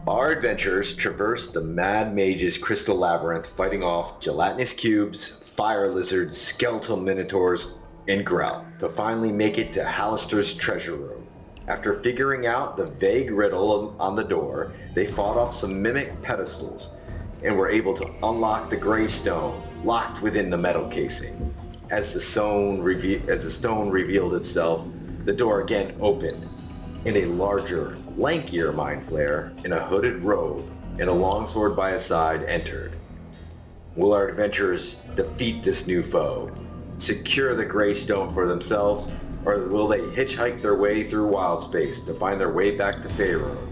Our adventurers traverse the Mad Mage's crystal labyrinth, fighting off gelatinous cubes, fire lizards, skeletal minotaurs, and growl, to finally make it to Halaster's treasure room. After figuring out the vague riddle on the door, they fought off some mimic pedestals and were able to unlock the Greystone locked within the metal casing. As the stone revealed itself, the door again opened, and a larger, lankier mind flayer in a hooded robe and a longsword by his side entered. Will our adventurers defeat this new foe, secure the Greystone for themselves, or will they hitchhike their way through wild space to find their way back to Faerun?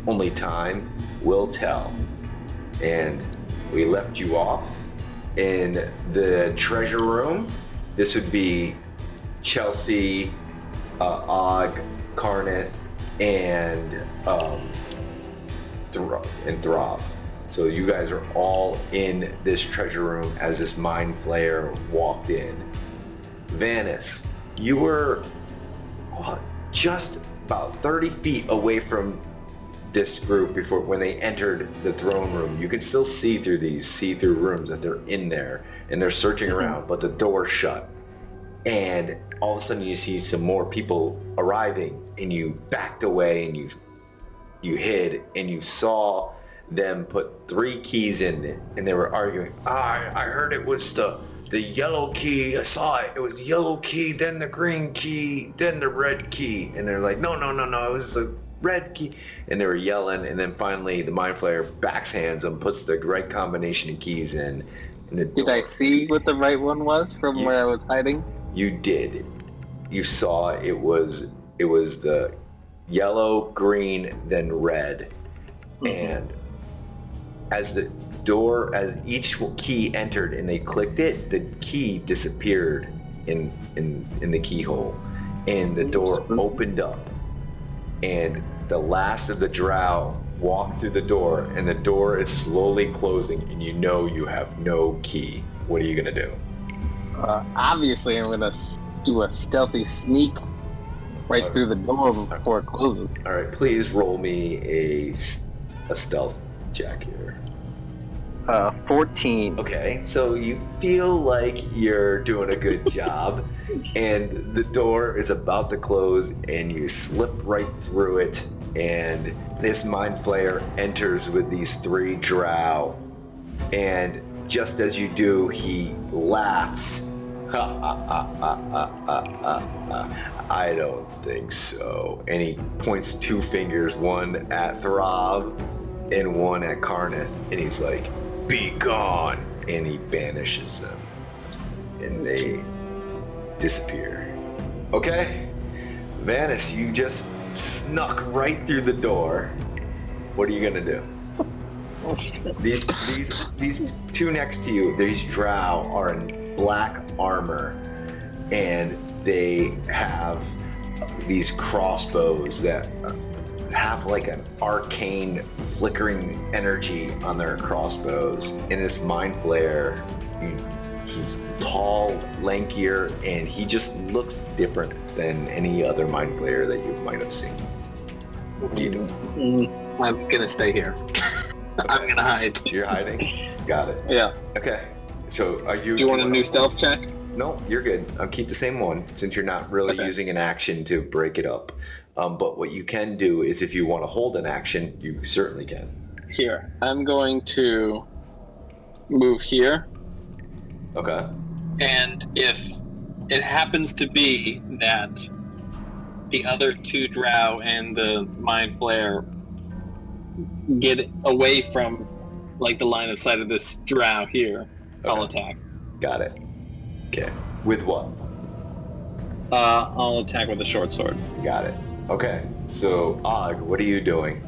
Only time will tell. And we left you off in the treasure room. This would be Chelsea, Og, Karnith, and Thrav. So you guys are all in this treasure room as this mind flayer walked in. Vanis, you were just about 30 feet away from this group before when they entered the throne room. You can still see through these see-through rooms that they're in there and they're searching around, but the door's shut. And all of a sudden you see some more people arriving, and you backed away and you hid, and you saw them put 3 keys in it, and they were arguing. I heard it was the yellow key. I saw it. It was the yellow key, then the green key, then the red key. And they're like, no, it was the red key. And they were yelling, and then finally the mind flayer backshands them, puts the right combination of keys in. Did I see what the right one was from where I was hiding? You did. You saw it was the yellow, green, then red. Mm-hmm. And as each key entered and they clicked it, the key disappeared in the keyhole, and the door opened up, and the last of the drow walked through the door, and the door is slowly closing, and you know you have no key. What are you gonna do? Obviously, I'm gonna do a stealthy sneak right through the door before it closes. All right, please roll me a stealth check here. 14. Okay, so you feel like you're doing a good job, and the door is about to close, and you slip right through it, and this mind flayer enters with these 3 drow, and just as you do, he laughs. I don't think so. And he points 2 fingers, one at Thrav and one at Karnith, and he's like, "Be gone!" And he banishes them, and they disappear. Okay, Vanis, you just snuck right through the door. What are you gonna do? These 2 next to you, these drow are in black armor, and they have these crossbows that have like an arcane flickering energy on their crossbows. And this mind flayer, he's tall, lankier, and he just looks different than any other mind flayer that you might have seen. What do you do? I'm gonna stay here. I'm gonna hide. You're hiding? Got it. Yeah. Okay. So are you... Do you want a new stealth check? No, you're good. I'll keep the same one since you're not really using an action to break it up. But what you can do is if you want to hold an action, you certainly can. Here. I'm going to move here. Okay. And if it happens to be that the other 2 drow and the mind flayer get away from like the line of sight of this drow here, I'll attack. Got it. Okay. With what? I'll attack with a short sword. Got it. Okay. So, Og, what are you doing?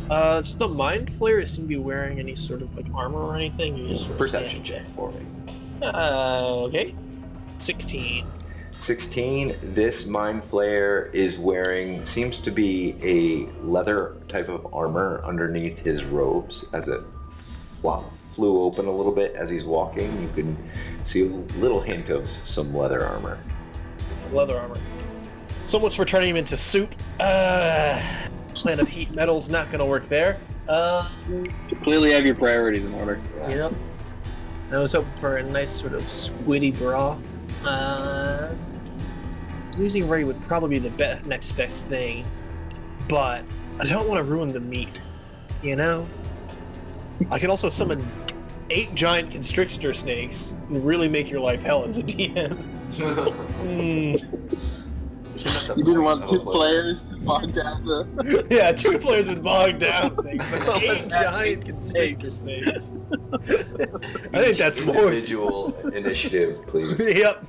Does the mind flayer seem to be wearing any sort of like armor or anything? You just sort of Perception check for me. Okay. 16. 16. This mind flayer is wearing, seems to be a leather type of armor underneath his robes as it flew open a little bit as he's walking. You can see a little hint of some leather armor. Leather armor. So much for turning him into soup. plan of heat metal's not going to work there. You clearly have your priorities in order. Yep. I was hoping for a nice sort of squiddy broth. Losing Ray would probably be the next best thing, but I don't want to ruin the meat, you know? I could also summon 8 giant constrictor snakes and really make your life hell as a DM. You didn't want 2 players to bog down the... Yeah, 2 players would bog down things, but 8 giant constrictor snakes. I think that's more... Individual initiative, please. Yep.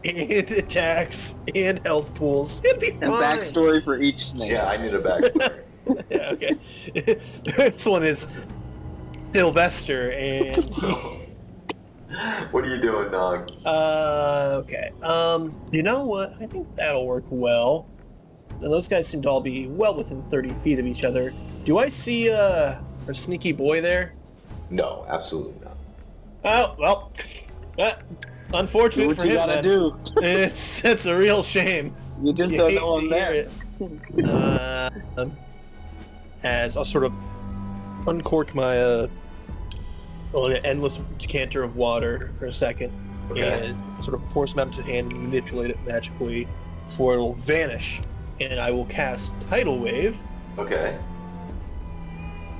And attacks, and health pools. It'd be fine. And backstory for each snake. Yeah, I need a backstory. Yeah, okay. This one is Sylvester, and What are you doing, dog? okay. You know what? I think that'll work well. Now, those guys seem to all be well within 30 feet of each other. Do I see, our sneaky boy there? No, absolutely not. Oh, well, unfortunate Do what for you him, gotta then. do. It's a real shame. You just You don't hate know to I'm hear there. it. As I'll sort of uncork my endless decanter of water for a second, Okay. and sort of pour some out into hand and manipulate it magically, before it will vanish, and I will cast Tidal Wave, Okay.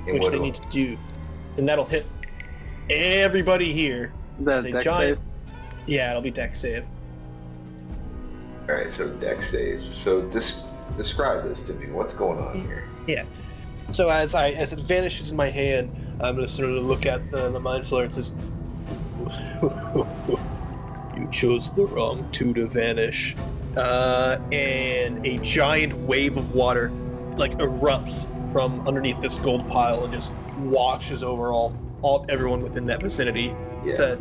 And which what they do- need to do, and that'll hit everybody here. That's As a dex giant. save. Yeah, it'll be dex save. Alright, so dex save. So describe this to me. What's going on here? Yeah. So as it vanishes in my hand, I'm gonna sort of look at the mind flare and says, "You chose the wrong two to vanish," and a giant wave of water like erupts from underneath this gold pile and just washes over everyone within that vicinity. Yeah. It's a,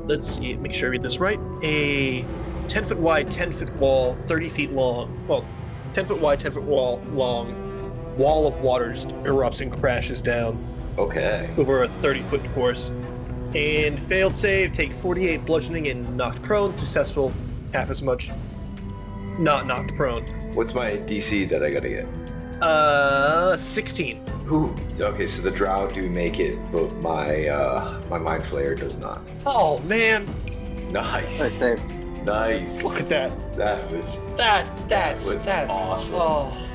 let's see, make sure I read this right. A 10-foot wide, 10-foot wall, 30 feet long. Well, 10-foot wide, 10-foot long wall of water just erupts and crashes down Okay. over a 30-foot course. And failed save, take 48 bludgeoning and knocked prone. Successful, half as much not knocked prone. What's my DC that I gotta get? 16. Ooh. Okay, so the drow do make it, but my mind flayer does not. Oh man, Nice. Right there. Nice. look at that. That's That's was awesome. Oh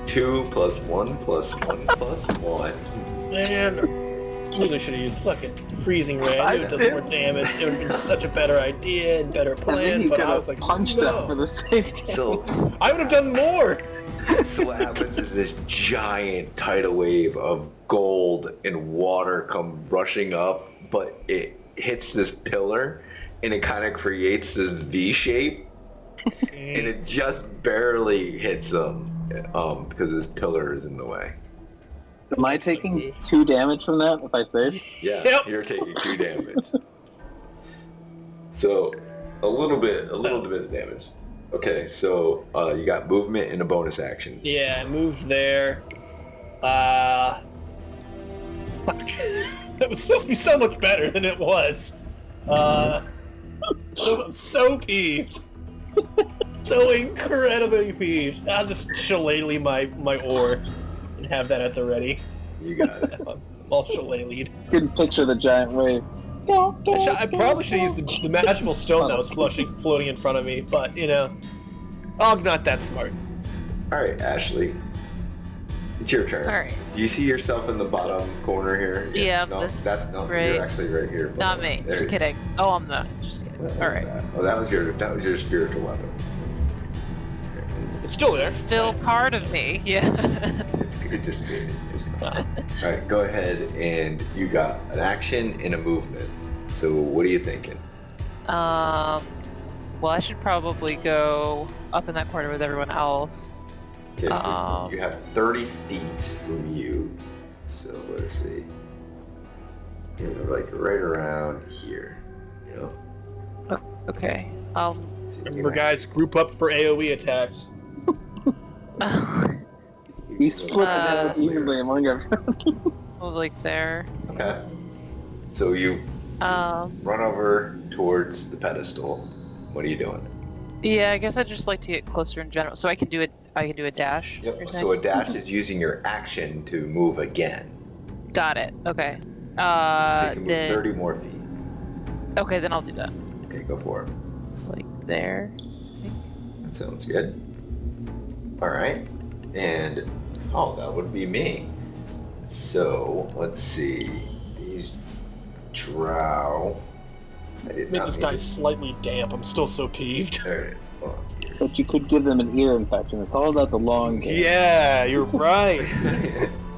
2 plus 1 plus 1 plus 1. man, really should have used fucking freezing ray. I knew it does more damage. It would have been such a better idea and better And then plan, you but could I was have like, punched no. them for the safety. So I would have done more. So what happens is this giant tidal wave of gold and water come rushing up, but it hits this pillar and it kind of creates this V shape, and it just barely hits them because this pillar is in the way. Am I taking 2 damage from that if I save? Yeah, Yep. you're taking 2 damage. So a little bit of damage. Okay, so you got movement and a bonus action. Yeah, I moved there. Fuck. That was supposed to be so much better than it was. So I'm so peeved. So incredibly peeved. I'll just shillelagh my ore and have that at the ready. You got it. I'm all shillelagh'd. Couldn't picture the giant wave. I probably should have used the magical stone that was floating in front of me, but you know, I'm not that smart. All right, Ashley, it's your turn. All right. Do you see yourself in the bottom corner here? Yeah, No, that's no. right. You're actually right here. Not me. There Just you- kidding. Oh, I'm not. Just kidding. What All was right. that? Oh, that was your spiritual weapon. It's still there. Still part of me. Yeah. It dissipated. It's gone. All right, go ahead, and you got an action and a movement. So what are you thinking? Well, I should probably go up in that corner with everyone else. Okay, so you have 30 feet from you. So let's see. You're like right around here. You know. Okay. So you're Remember, gonna- guys, group up for AOE attacks. You split the damage evenly among everyone. Move like there. Okay. So you run over towards the pedestal. What are you doing? Yeah, I guess I'd just like to get closer in general. So I can do a dash. Yep. you're So a saying? dash is using your action to move again. Got it. Okay. So you can move Then 30 more feet. okay, then I'll do that. Okay, go for it. Like there. That sounds good. All right. And, oh, that would be me. So, let's see. These drow. I did Make not this mean guy to- slightly damp. I'm still so peeved. There it is. Oh, here. But you could give them an ear infection. It's all about the long game. Yeah, you're right.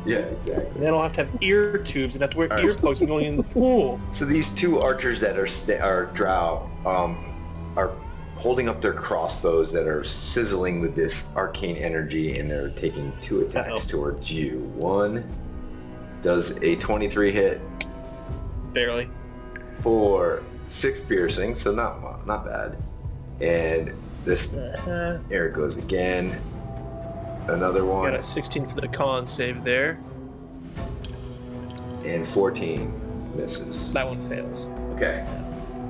Yeah, exactly. Then I'll have to have ear tubes and have to wear Alright. ear plugs when going in the pool. So these two archers that are drow are holding up their crossbows that are sizzling with this arcane energy, and they're taking 2 attacks towards you. One does a 23 hit Barely. for 6 piercing, so not bad. And this there it goes again. Another one. Got a 16 for the con save there. And 14 misses. That one fails. Okay.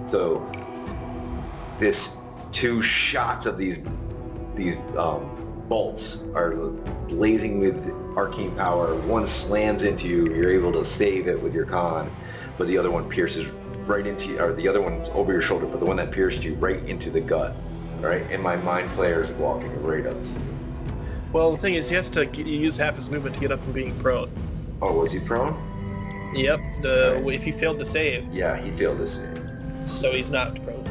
So this 2 shots of these bolts are blazing with arcane power. One slams into you. You're able to save it with your con, but the other one pierces right into, or the other one's over your shoulder, but the one that pierced you right into the gut. All right, and my mind flayer is walking right up to you. Well, the thing is, he has to use half his movement to get up from being prone. Oh, was he prone? Yep. If he failed to save, Yeah, he failed to save. so he's not prone.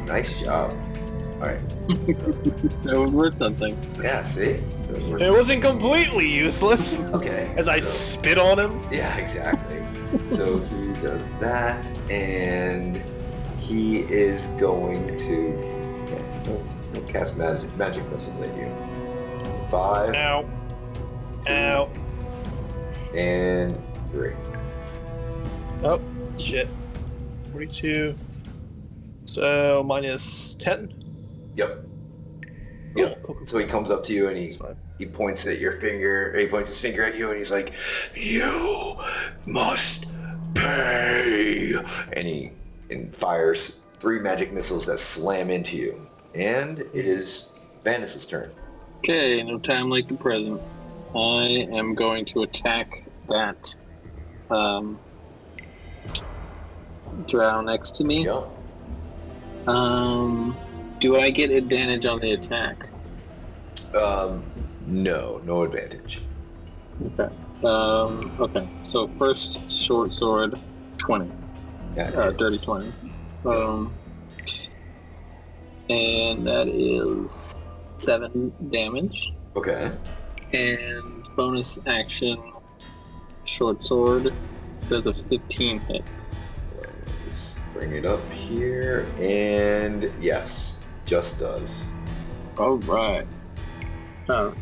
Nice job. All right. So, That was worth something. yeah, see? It wasn't completely useless. Okay. As I so- spit on him. Yeah, exactly. So he does that, and he is going to he'll cast magic missiles at you. 5 Ow. Ow. and 3. Oh, shit. 42. So minus 10. Yep. Cool, Yep. cool, cool. So he comes up to you and That's fine. he points at your finger. Or he points his finger at you and he's like, "You must pay!" And he fires 3 magic missiles that slam into you. And it is Vanis's turn. Okay, no time like the present. I am going to attack that drow next to me. Yep. Do I get advantage on the attack? No advantage. Okay. Okay. So first short sword, 20. Dirty 20. And that is 7 damage. Okay. And bonus action, short sword, does a 15 hit. Let's bring it up here, and yes, just does. Alright.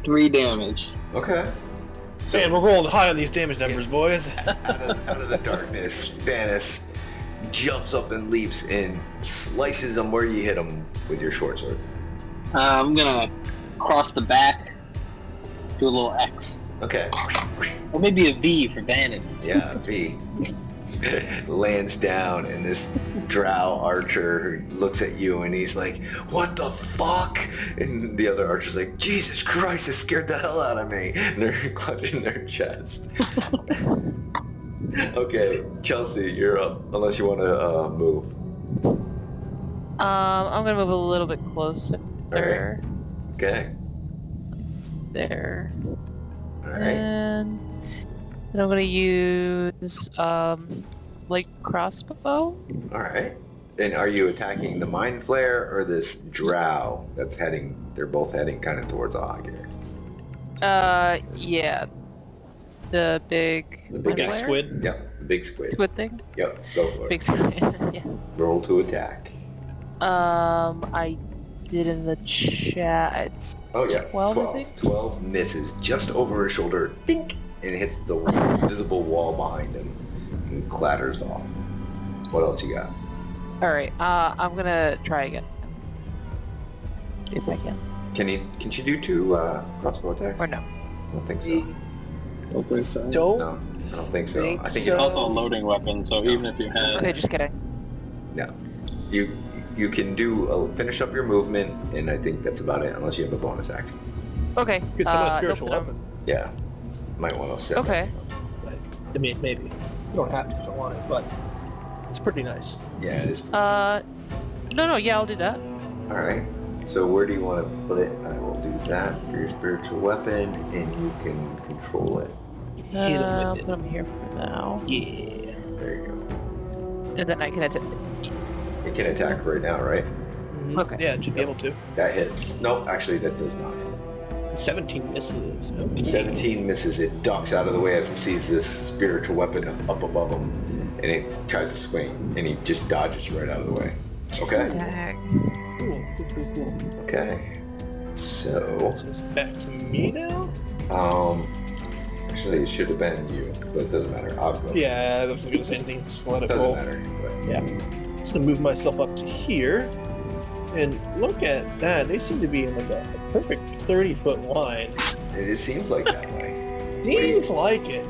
3 damage. Okay. So Man, we're rolling high on these damage numbers, boys. out of the darkness, Vanis jumps up and leaps and slices him where you hit him with your short sword. I'm gonna cross the back, do a little X. Okay. Or maybe a V for Vanis. Yeah, V. Lands down, and this drow archer looks at you and he's like, "What the fuck?" And the other archer's like, "Jesus Christ, it scared the hell out of me." And they're clutching their chest. Okay, Chelsea, you're up. Unless you want to move. I'm gonna move a little bit closer. Alright. Okay. There. Alright. And then I'm gonna use like crossbow. Alright. And are you attacking the mind flare or this drow that's heading, they're both heading kind of towards Augur? Yeah. The big The big flare? Squid. Yep, the big squid. Squid thing? Yep, go for it. Big squid. Yeah. Roll to attack. I did in the chat. It's Oh yeah, 12, I think? 12 misses just over his shoulder, dink, and hits the invisible wall behind him and clatters off. What else you got? Alright, I'm gonna try again. If I can. Can she do 2 crossbow attacks? Or no. I don't think so. Don't think so. Don't No, I don't think so. I think so. It's also a loading weapon, so even if you had... Okay, just kidding. no. You you can finish up your movement, and I think that's about it, unless you have a bonus action. Okay. Could summon a spiritual nope, weapon. Yeah, might want to set. Okay. I mean, maybe. You don't have to if you don't want it, but it's pretty nice. Yeah, it is. No, yeah, I'll do that. All right. So where do you want to put it? I will do that for your spiritual weapon, and you can control it. Hit 'em I'll with put it. them here for now. Yeah. There you go. And then I can attack. It can attack right now, right? Okay. Yeah, it should be able to. That hits. Nope, actually that does not hit. 17 misses. Okay. 17 misses. It ducks out of the way as it sees this spiritual weapon up above him, and it tries to swing, and he just dodges right out of the way. Okay. Attack. Cool. Cool. Okay. So, So it's back to me now? actually it should have been you, but it doesn't matter. I'll go. Yeah, I wasn't going to say anything. Just let it Doesn't roll. matter. But Yeah. Just going to move myself up to here. And look at that. They seem to be in like a perfect 30-foot line. it seems like that way. Seems like it.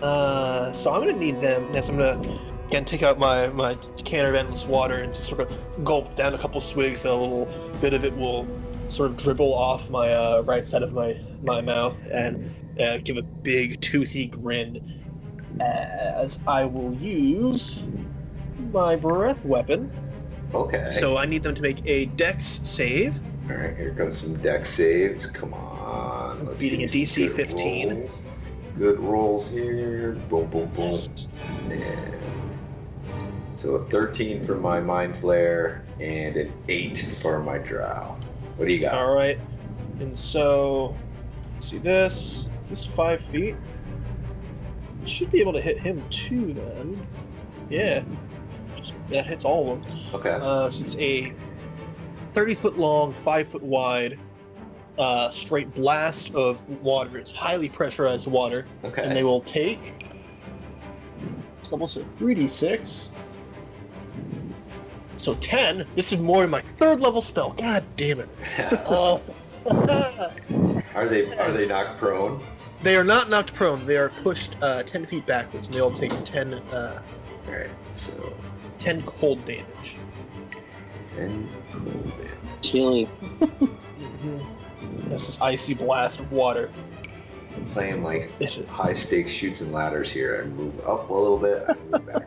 So I'm going to need them. Yes, I'm going to again take out my can of endless water and just sort of gulp down a couple swigs. So a little bit of it will sort of dribble off my right side of my mouth and give a big toothy grin as I will use my breath weapon. Okay. So I need them to make a dex save. All right, here comes some dex saves. Come on. Let's Beating give a you some DC good 15. rolls. Good rolls here. Boom, boom, boom. And so a 13 for my Mind Flare and an 8 for my Drow. What do you got? All right. And so, let's see this. Is this 5 feet? Should be able to hit him too then. Yeah. That hits all of them. Okay. So it's a 30-foot long, 5-foot wide, straight blast of water. It's highly pressurized water. Okay. And they will take, it's almost a 3d6. So 10. This is more than my 3rd level spell. God damn it. Oh. Are they knocked prone? They are not knocked prone. They are pushed 10 feet backwards, and they all take 10 All right. So 10 cold damage. 10 cold damage. Chili. That's this icy blast of water. I'm playing like It's a- high stakes shoots and ladders here. I move up a little bit. I move back a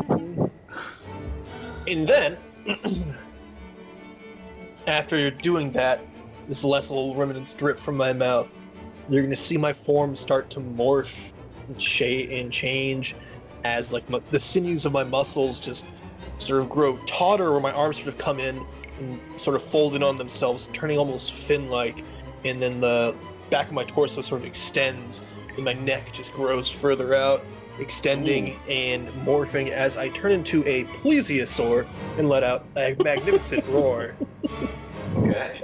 little bit. And then, after you're doing that, this last little remnants drip from my mouth. You're gonna see my form start to morph and change as like the sinews of my muscles just sort of grow tauter, or my arms sort of come in and sort of fold in on themselves, turning almost fin-like, and then the back of my torso sort of extends, and my neck just grows further out, extending and morphing as I turn into a plesiosaur and let out a magnificent roar. Okay.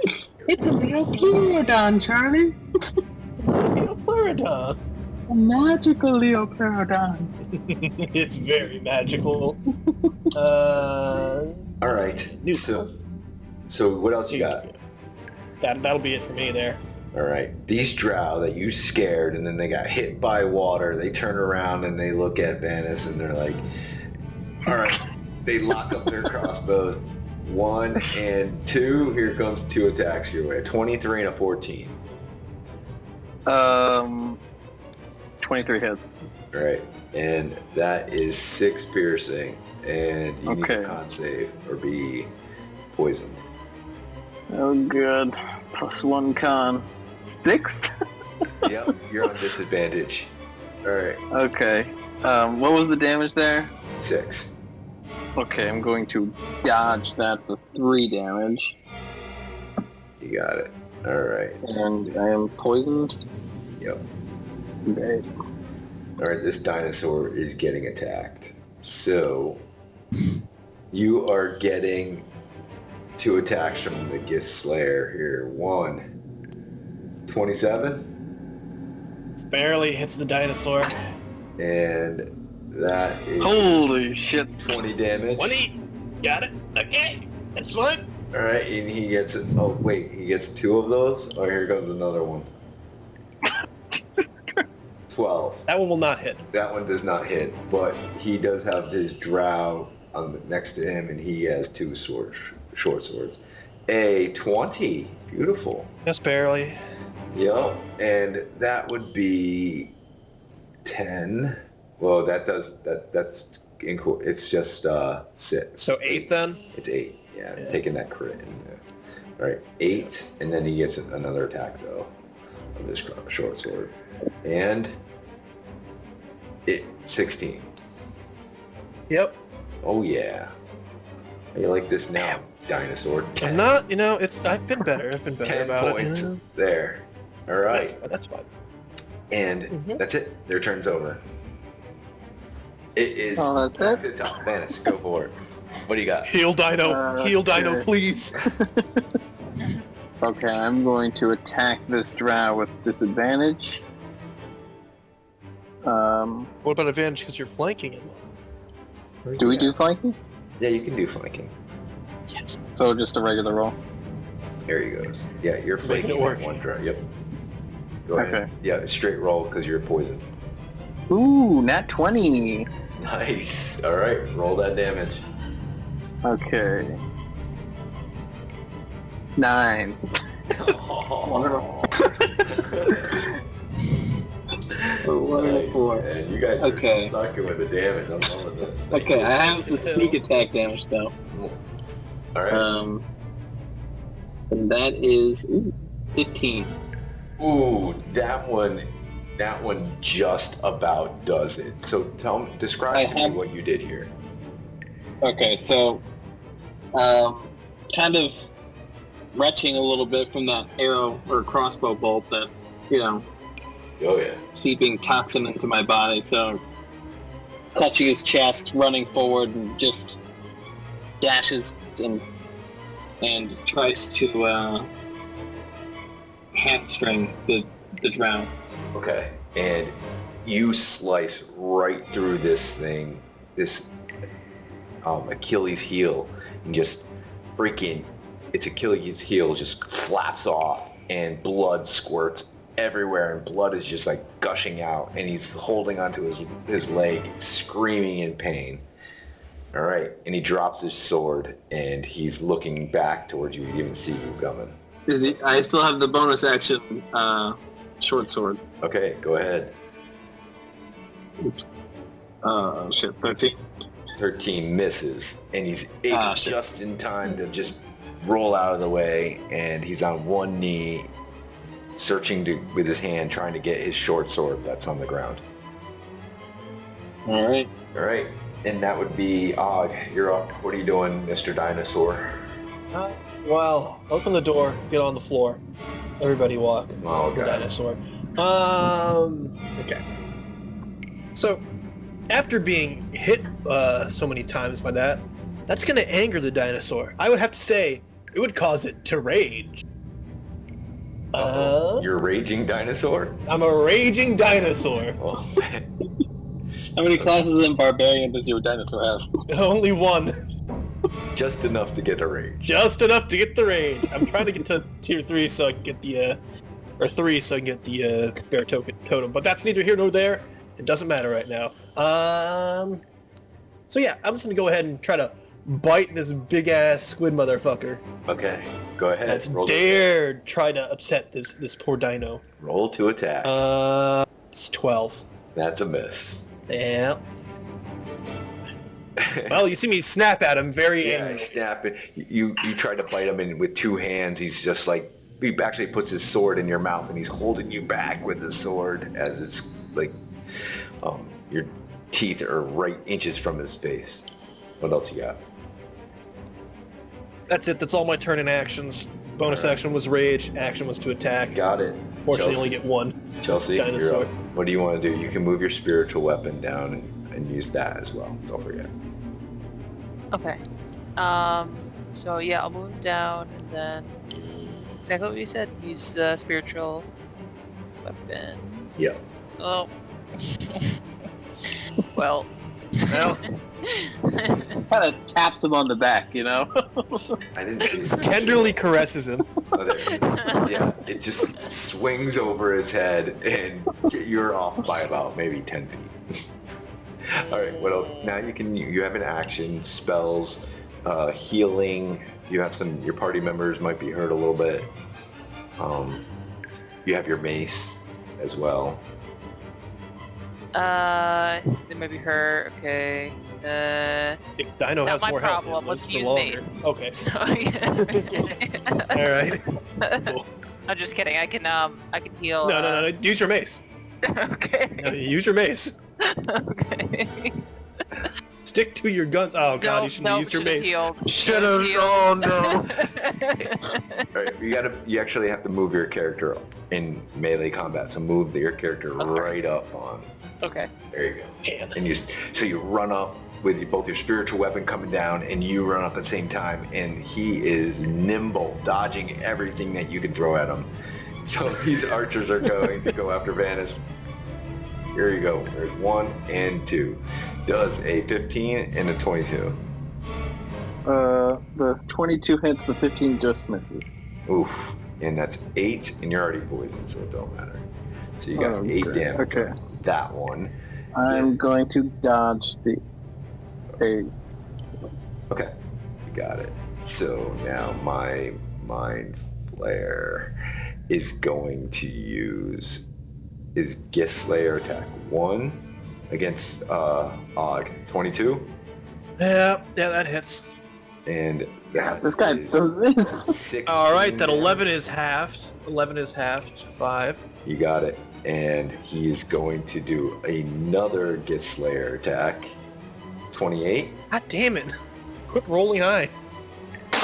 It's a Leoplerodon, Charlie. Florida. A magical Leoplerodon. It's very magical. All right. New So what else you got? That'll be it for me there. All right. These drow that you scared and then they got hit by water, they turn around and they look at Vanis and they're like, all right. They lock up their crossbows. 1 and 2. Here comes 2 attacks your way. A 23 and a 14. 23 hits. All right. And that is 6 piercing. And you need Okay. to con save or be poisoned. Oh, good. +1 con. 6? Yep. You're on disadvantage. All right. Okay. What was the damage there? 6. Okay, I'm going to dodge that for 3 damage. You got it. All right. And I am poisoned. Yep. Great. All right, this dinosaur is getting attacked. So, you are getting 2 attacks from the Gith Slayer here. 1, 27, It barely hits the dinosaur. and that is Holy shit. 20 damage. 20. Got it. Okay. That's fine. All right, and he gets it. Oh wait, he gets 2 of those. Oh, here comes another one. 12. That one will not hit. That one does not hit, but he does have his drow next to him, and he has two short swords. A 20. Beautiful. Just barely. Yep. And that would be 10. Well, that's it's just 6. So 8 then? It's 8. Yeah, I'm taking that crit in there. All right, 8, and then he gets another attack though of this short sword, and 16. Yep. Oh yeah. How you like this now, dinosaur? 10. I'm not, I've been better. I've been better 10 about points it. there. All right. That's fine. And that's it. Their turn's over. It is that's back to the top. Manus, go for it. What do you got? Heal Dino. Heal Dino, okay. please. Okay, I'm going to attack this drow with disadvantage. What about advantage because you're flanking him? Do we do flanking? Yeah, you can do flanking. So just a regular roll? There he goes. Yeah, you're Making flanking it work. one draw. Yep. Go ahead. Okay. Yeah, straight roll because you're poisoned. Ooh, nat 20! Nice. All right, roll that damage. Okay. 9. Nice. And you guys are Okay. sucking with the damage. I'm loving this. Okay, I have the sneak attack damage though. All right. And that is 15. Ooh, that one just about does it. So describe to me what you did here. Okay, so kind of retching a little bit from that arrow or crossbow bolt that, Oh yeah. seeping toxin into my body, so clutching his chest, running forward, and just dashes and tries to hamstring the drow. Okay. And you slice right through this thing, this Achilles heel, and just freaking, its Achilles heel just flaps off, and blood squirts everywhere, and blood is just like gushing out, and he's holding onto his leg, screaming in pain. All right, and he drops his sword, and he's looking back towards you. He didn't see you coming. I still have the bonus action short sword. Okay, go ahead. It's 13. 13 misses, and he's able just in time to just roll out of the way, and he's on one knee, searching with his hand, trying to get his short sword that's on the ground. All right. All right, and that would be Og. You're up. What are you doing, Mr. Dinosaur? Well, open the door, get on the floor. Everybody walk. Oh, The God. dinosaur. Okay. So, after being hit so many times by that's gonna anger the dinosaur. I would have to say it would cause it to rage. You're a raging dinosaur? I'm a raging dinosaur. Oh, man. How many classes in Barbarian does your dinosaur have? Only one. Just enough to get a rage. Just enough to get the rage. I'm trying to get to tier 3 so I can get the, or 3 so I can get the bear totem. But that's neither here nor there. It doesn't matter right now. So yeah, I'm just gonna go ahead and try to bite this big ass squid motherfucker. Okay, go ahead. That's Roll dared try to upset this poor dino. Roll to attack. It's 12. That's a miss. Yeah. Well, you see me snap at him very Yeah, angry. snap it. You try to bite him, and with two hands, he's just like, he actually puts his sword in your mouth, and he's holding you back with the sword as it's like, your teeth are right inches from his face. What else you got? That's it. That's all my turn in actions. Bonus action was rage. Action was to attack. Got it. Fortunately, Chelsea. only get one. Chelsea, dinosaur. you're up. What do you want to do? You can move your spiritual weapon down and use that as well. Don't forget. Okay. So yeah, I'll move down and then exactly what you said. Use the spiritual weapon. Yep. Oh. Well. Well, Kind of taps him on the back, I didn't see it. tenderly caresses him. Oh, there it is. Yeah, it just swings over his head, and you're off by about maybe 10 feet. All right. What else? Now you have an action, spells, healing. You have your party members might be hurt a little bit. You have your mace as well. They might be hurt. Okay. If Dino Not has my more health, problem. it Let's lives use for longer. mace. Okay. So, All right. Cool. I'm just kidding. I can heal. No. Use your mace. Okay. No, use your mace. Okay. Stick to your guns. Oh god, No, you shouldn't have used your mace. Should have. Oh no. All right. You actually have to move your character in melee combat. So move your character right up on. Okay. There you go. Man. And you run up with both your spiritual weapon coming down, and you run up at the same time. And he is nimble, dodging everything that you can throw at him. So these archers are going to go after Vanus. Here you go. There's 1 and 2. Does a 15 and a 22. The 22 hits, the 15 just misses. Oof. And that's 8, and you're already poisoned, so it don't matter. So you got 8 damage. Okay. That one. I'm going to dodge the 8. Okay. You got it. So now my Mind Flare is going to use his Gift Slayer attack 1 against Og. 22. Yeah, that hits. And that This guy is does this. 16 Alright, then damage. 11 is halved. 11 is halved to 5. You got it. And he is going to do another Gift Slayer attack. 28. God damn it. Quit rolling high.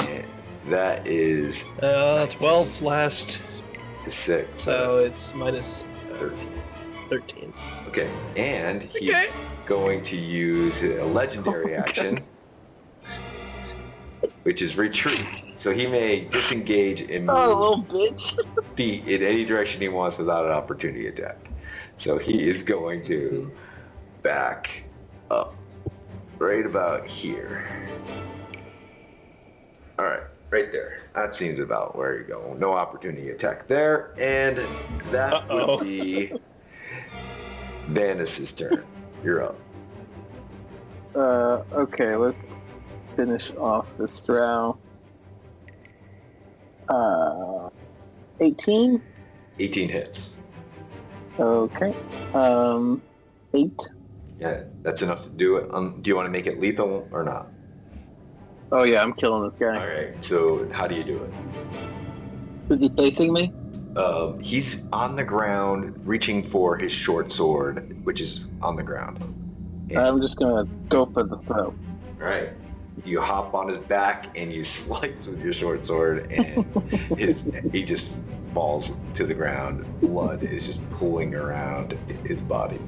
And that is 12 slashed. to 6. So that's it's minus 13. 13. Okay. And he's Okay. going to use a legendary action, which is retreat. So he may disengage and move Oh, little bitch. feet in any direction he wants without an opportunity attack. So he is going to back up right about here. All right, right there. That seems about where you go. No opportunity attack there, and that would be Vanessa's turn. You're up. Okay, let's finish off this drow. 18? 18 hits. Okay. 8. Yeah, that's enough to do it. Do you want to make it lethal or not? Oh yeah, I'm killing this guy. All right, so how do you do it? Is he facing me? He's on the ground reaching for his short sword, which is on the ground. And, I'm just gonna go for the throw. right. You hop on his back and you slice with your short sword, and he just falls to the ground. Blood is just pooling around his body.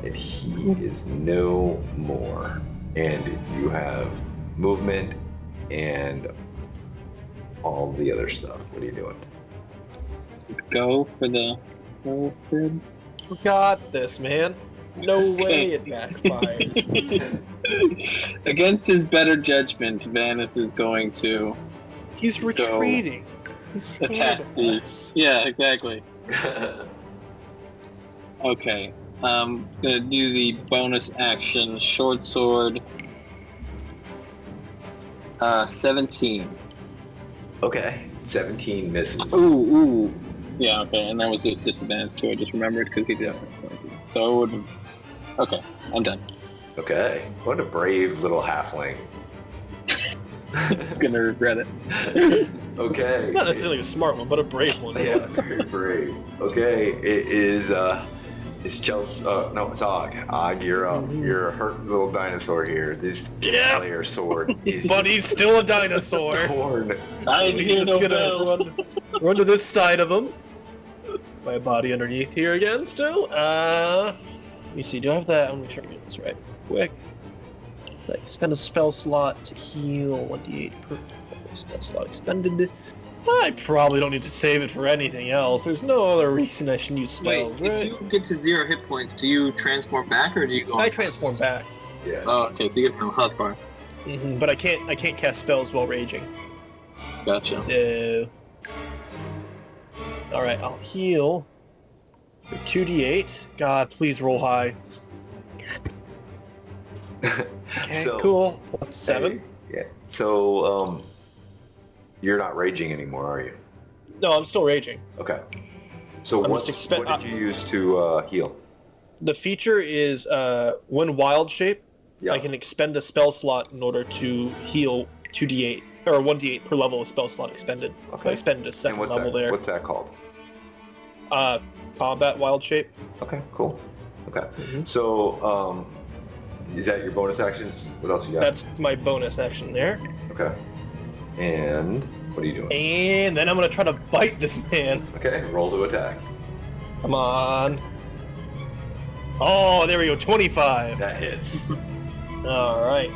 And he is no more. And you have movement and all the other stuff. What are you doing? Go for the... You got this, man. No way it backfires. Against his better judgment, Vanus is going to He's retreating. He's scared attack of the... us. Yeah, exactly. Okay. Gonna do the bonus action, short sword. 17. Okay. 17 misses. Ooh. Yeah, okay, and that was a disadvantage too. I just remembered because he did. So it wouldn't... Okay, I'm done. Okay. What a brave little halfling. He's gonna regret it. Okay. Not necessarily a smart one, but a brave one. Yeah, very brave. Okay, it is, it's Chelsea, no, it's Og. Og, you're up. You're a hurt little dinosaur here. This Yeah. Slayer sword is But he's still a dinosaur. torn. I He's hear just no gonna bell. run to this side of him. My body underneath here again still. Let me see, do I have that? I'm gonna try to get this right quick. Like, spend a spell slot to heal 1d8 per spell slot expended. I probably don't need to save it for anything else. There's no other reason I should use Wait, spells, if right? you get to 0 hit points, do you transform back or do you go... I transform back. Yeah. Oh, okay, so you get from health bar. But I can't cast spells while raging. Gotcha. So... Alright, I'll heal for 2d8. God, please roll high. Okay, cool. Plus 7. Yeah. So, you're not raging anymore, are you? No, I'm still raging. Okay. So what did you use to heal? The feature is when wild shape, Yeah. I can expend a spell slot in order to heal 2d8 or 1d8 per level of spell slot expended. Okay. So I expended a second level there. What's that called? Combat wild shape. Okay, cool. Okay. Mhm. So, is that your bonus actions? What else you got? That's my bonus action there. Okay. And what are you doing? And then I'm gonna try to bite this man. Okay, roll to attack. Come on. Oh, there we go. 25. That hits. All right.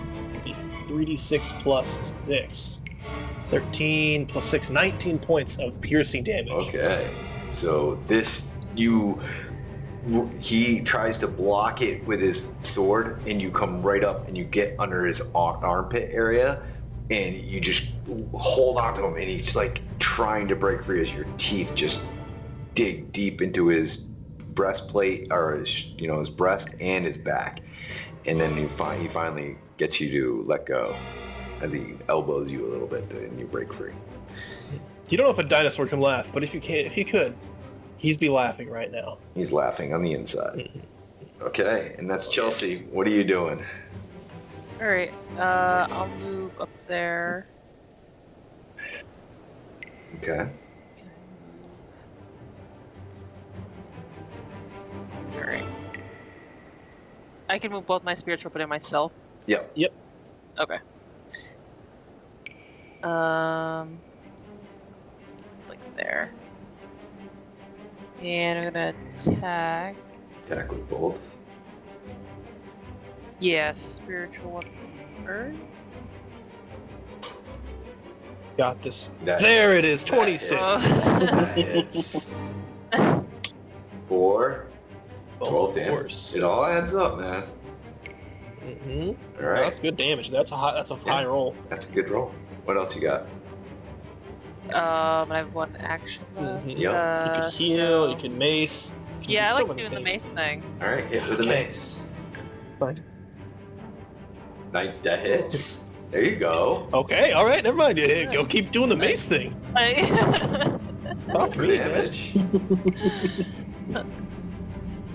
3d6 plus 6. 13 plus 6. 19 points of piercing damage. Okay. So he tries to block it with his sword, and you come right up and you get under his armpit area, and you just hold on to him, and he's like trying to break free as your teeth just dig deep into his breastplate, or his breast and his back, and then he finally gets you to let go as he elbows you a little bit, and you break free. You don't know if a dinosaur can laugh, but if he could, he'd be laughing right now. He's laughing on the inside. Okay, and that's Chelsea. What are you doing? Alright, I'll move up there. Okay. Alright. I can move both my spiritual weapon and myself. Yep. Okay. Like there. And I'm gonna attack. Attack with both. Yes, spiritual weapon first. Got this. That There hits. it is. 26. That hits. 4. 12 damage. Force. It all adds up, man. Mm-hmm. All right. That's good damage. That's a high roll. That's a good roll. What else you got? I have one action left. Mhm. Yep. You can heal. So- You can mace. You can Yeah, I do so like many doing the things. mace thing. All right, hit with a Okay. mace. Fine. That hits. There you go. Okay. All right. Never mind. Yeah, go keep doing the mace thing. Not For really, man. damage.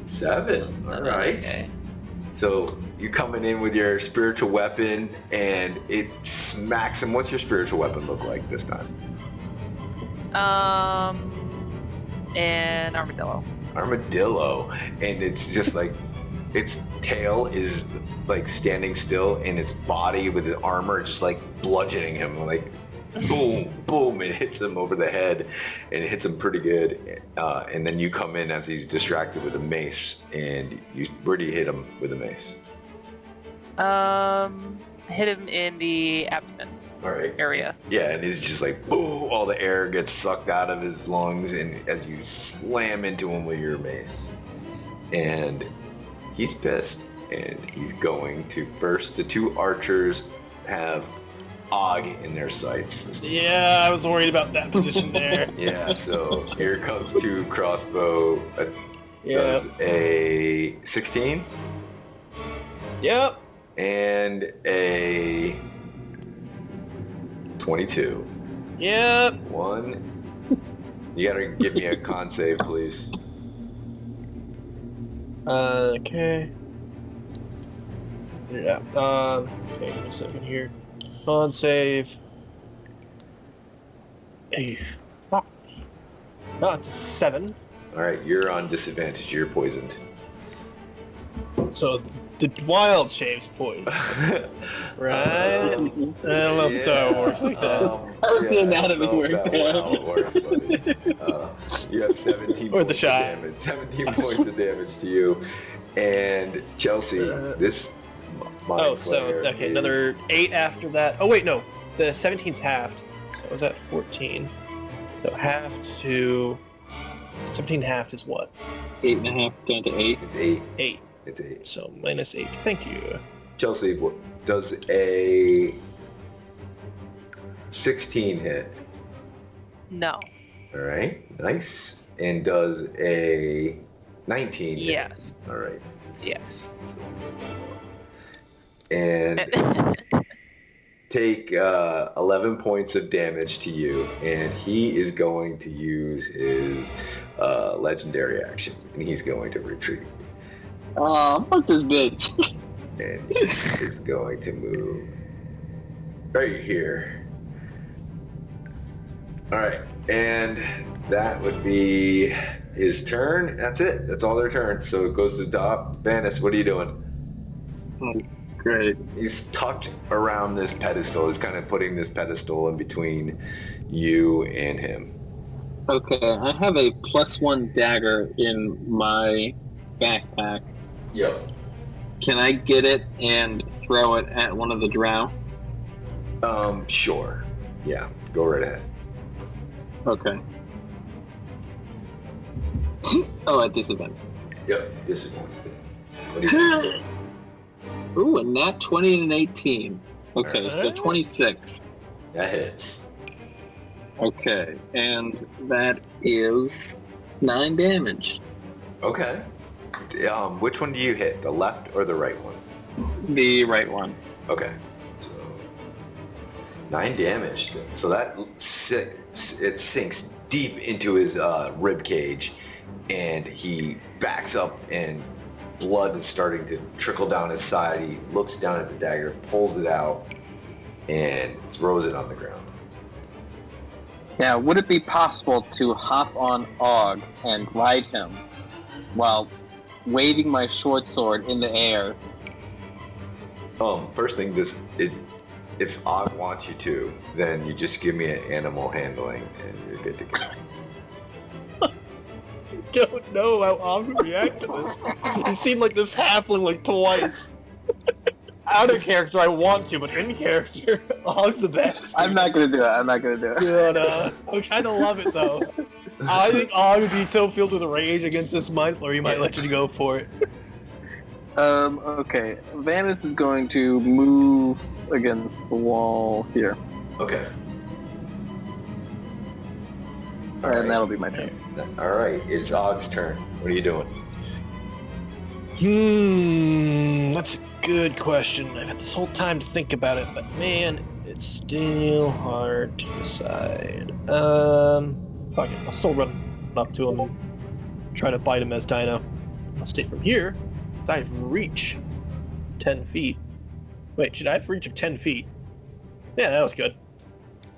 7. All right. Okay. So you coming in with your spiritual weapon, and it smacks him. What's your spiritual weapon look like this time? And armadillo. Armadillo, and it's just like its tail is like standing still, and its body with the armor just like bludgeoning him, like boom, boom. It hits him over the head, and it hits him pretty good. And then you come in as he's distracted with a mace, and where do you hit him with a mace? Hit him in the abdomen All right. area. Yeah, and it's just like, boom, all the air gets sucked out of his lungs, and as you slam into him with your mace. And he's pissed, and he's going to first, the 2 archers have Og in their sights. Yeah, I was worried about that position there. Yeah, so here comes 2 crossbow, Yeah. does a 16, Yep. and a 22. Yep. 1. You gotta give me a con save, please. Okay. Yeah. Okay, give me a second here. Con save. Hey. Fuck. No, it's a 7. Alright, you're on disadvantage. You're poisoned. So the wild shaves poison. Right? I don't know if it's how it works like that. How's the anatomy I don't know work, if how it works, buddy. You have 17 Or the points shot. of damage. 17 points of damage to you. And Chelsea, this mind Oh, so, flayer okay, is- another 8 after that. Oh, wait, no. The 17's halved. So I was at 14. So halved to... 17 halved is what? 8.5 down to 8. It's 8. 8. It's 8. So minus 8. Thank you. Chelsea, what does a 16 hit? No. Alright, nice. And does a 19 hit? Yes. Alright. Yes. and take 11 points of damage to you, and he is going to use his legendary action, and he's going to retreat. Oh, fuck this bitch. And he is going to move right here. Alright, and that would be his turn. That's it. That's all their turns. So it goes to the top. Vanis, what are you doing? Oh, great. He's tucked around this pedestal. He's kind of putting this pedestal in between you and him. Okay, I have a +1 dagger in my backpack. Yep. Can I get it and throw it at one of the drow? Sure. Yeah, go right ahead. Okay. Oh, at disadvantage. Yep, disappointed. What do you think? Ooh, a nat 20 and an 18. Okay, so Alright. 26. That hits. Okay, and that is 9 damage. Okay. Which one do you hit? The left or the right one? The right one. Okay. So 9 damage. So that it sinks deep into his rib cage, and he backs up, and blood is starting to trickle down his side. He looks down at the dagger, pulls it out, and throws it on the ground. Now, would it be possible to hop on Og and ride him while waving my short sword in the air? First thing, if Og wants you to, then you just give me an animal handling, and you're good to go. Don't know how Og would react to this. He's seen like this halfling like twice. Out of character, I want to, but in character, Og's the best. I'm not gonna do it. But, I kind of love it though. I think Og would be so filled with rage against this mind flayer, he might let you go for it. Okay. Vanis is going to move against the wall here. Okay. And that'll be my turn. Alright, it's Og's turn. What are you doing? That's a good question. I've had this whole time to think about it, but man, it's still hard to decide. Fuck it, I'll still run up to him and try to bite him as Dino. I'll stay from here. I have reach 10 feet. Wait, should I have reach of 10 feet? Yeah, that was good.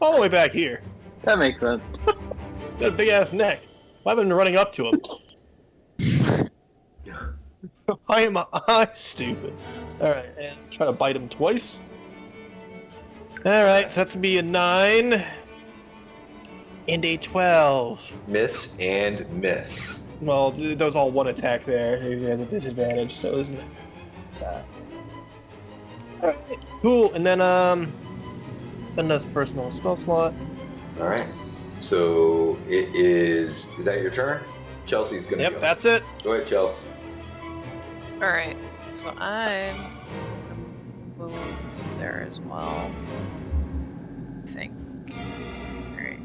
All the way back here. That makes sense. Got a big ass neck. Why haven't I been running up to him? Why am I stupid? Alright, and try to bite him twice. Alright, so that's gonna be a 9 and a 12. Miss and miss. Well, that was all one attack there. He had a disadvantage, so isn't it? Alright, cool, and then, another personal spell slot. Alright. So it is that your turn? Chelsea's gonna Yep, go. that's it. Go ahead, Chelsea. Alright, so I'm gonna move there as well. I think. Alright.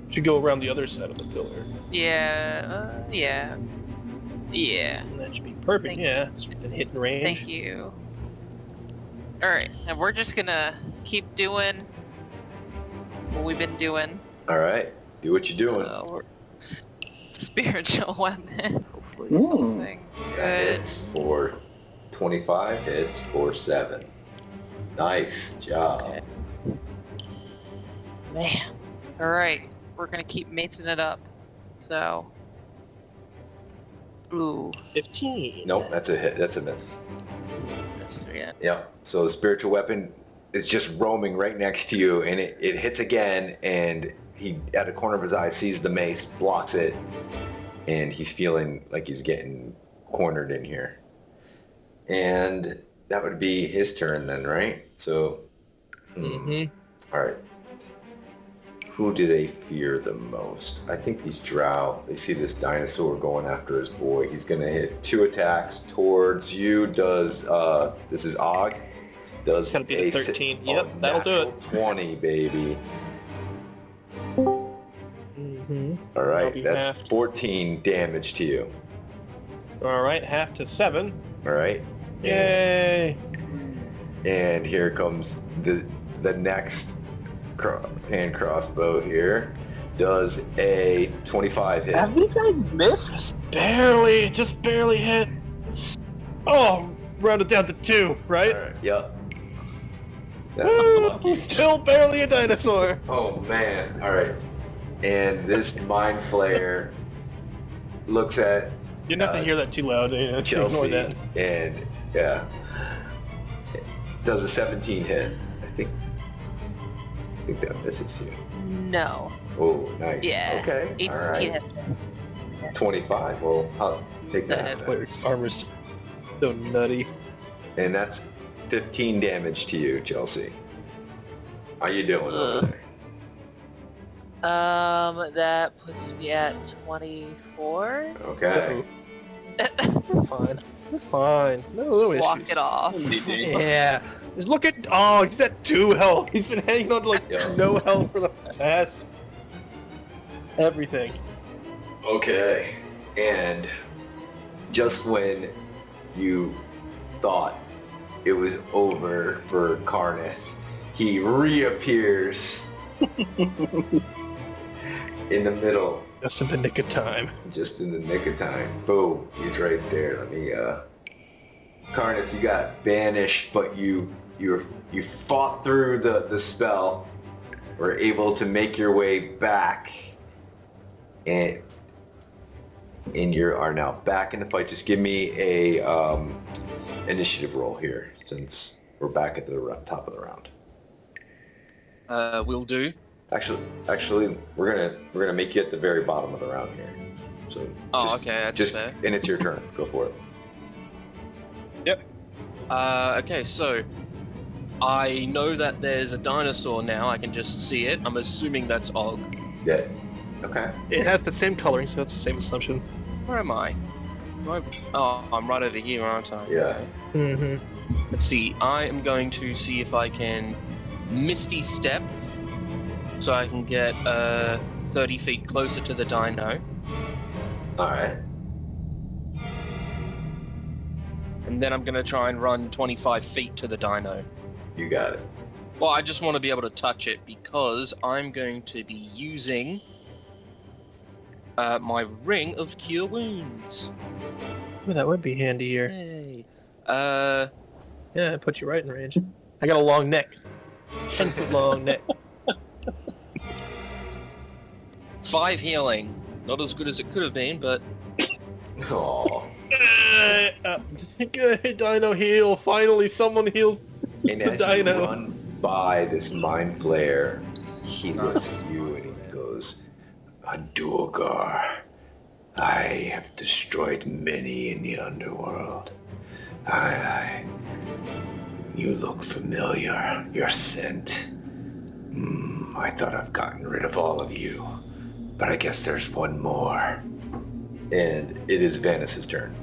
Should go around the other side of the pillar. Yeah, yeah. Yeah. And that should be perfect, Thank yeah. It's within hitting range. Thank you. Alright, and we're just gonna keep doing what we've been doing. Alright. Do what you're doing. We're spiritual weapon. Hopefully Ooh. something That good. hits for 25, hits for 7. Nice job. Okay. Man. Alright, we're gonna keep macing it up. So. Ooh. 15. Nope, that's a hit. That's a miss. This, yeah. Yep. So the spiritual weapon is just roaming right next to you, and it hits again, and he, at the corner of his eye, sees the mace, blocks it, and he's feeling like he's getting cornered in here. And that would be his turn then, right? So, all right. Who do they fear the most? I think these drow. They see this dinosaur going after his boy. He's gonna hit 2 attacks towards you. Does this is Og? Does It's gotta be the 13. Yep, a that'll do natural it. 20, baby. Mm-hmm. All That'll right, be that's half. 14 damage to you. Alright, half to 7. All right. Yay! And here comes the next hand crossbow here. Does a 25 hit. Have these guys missed? Just barely hit. Oh, round it down to 2, right? All right, yep. That's Woo! lucky. Still barely a dinosaur. Oh man! All right. And this mind flayer looks at You didn't have to hear that too loud. Ignore Chelsea that. and does a 17 hit. I think that misses you. No. Oh, nice. Yeah. Okay. 18 All right. hit. 25. Well, I'll take that. That Player's armor's so nutty. And that's 15 damage to you, Chelsea. How you doing over there? That puts me at 24. Okay. We're fine. We're fine. No issues. Walk it off. Yeah. Just look at. Oh, he's at 2 health. He's been hanging on to like Yeah. no health for the past. Everything. Okay. And just when you thought it was over for Gargath, he reappears in the middle. Just in the nick of time. Just in the nick of time. Boom. He's right there. Let me Gargath, you got banished, but you fought through the spell. Were able to make your way back. And you are now back in the fight. Just give me a initiative roll here, since we're back at the top of the round. Will do. Actually, we're gonna make you at the very bottom of the round here. So Okay, that's fair. and it's your turn. Go for it. Yep. Okay, so I know that there's a dinosaur now. I can just see it. I'm assuming that's Og. Yeah. Okay. It has the same coloring, so it's the same assumption. Where am I? Oh, I'm right over here, aren't I? Yeah. Mm-hmm. Let's see. I am going to see if I can Misty Step, so I can get 30 feet closer to the dino. All right. And then I'm going to try and run 25 feet to the dino. You got it. Well, I just want to be able to touch it because I'm going to be using my Ring of Cure Wounds. Ooh, that would be handy here. Yay. Yeah, it puts you right in range. I got a long neck. 10-foot long neck. 5 healing. Not as good as it could have been, but Oh. Good dino heal. Finally, someone heals And the as dino. you run by this mind flayer, he looks at you and he goes, "Adurgar, I have destroyed many in the underworld. You look familiar. Your scent. I thought I've gotten rid of all of you, but I guess there's one more." And it is Vanis's turn.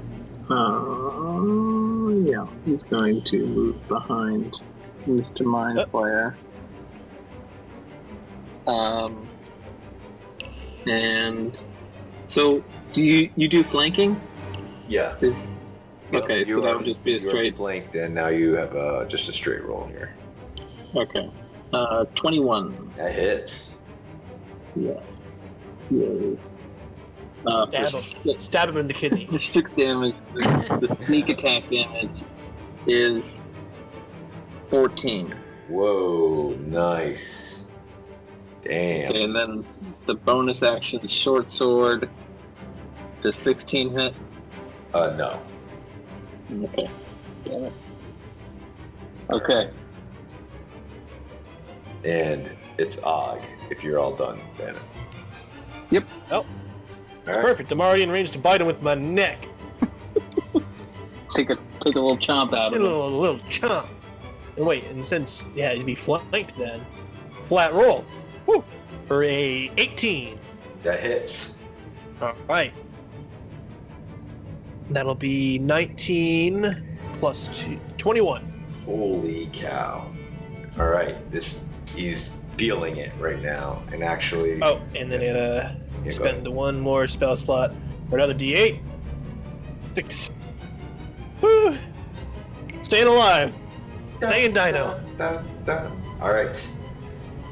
Yeah, he's going to move behind Mr. Mind Flayer. And so do you do flanking? Yeah. Okay, so that would just be a you are straight. flanked, and now you have just a straight roll here. Okay. 21. That hits. Yes. Yay. For Stab him in the kidney. 6 damage. The sneak attack damage is 14. Whoa, nice. Damn. Okay, and then the bonus action short sword. Does 16 hit? No. Okay. Damn it. Okay. And it's Og, if you're all done, Vanis. It's perfect. I'm already in range to bite him with my neck. Take a little chomp out A of him. little chomp. And wait, and since, yeah, you'd be flanked then. Flat roll. Woo! For a 18. That hits. Alright. That'll be 19 plus 2. 21. Holy cow. Alright, he's feeling it right now, and actually... Oh, and then Yeah, go spend one more spell slot for another D8. 6. Woo! Staying alive. Stay in Dino. All right.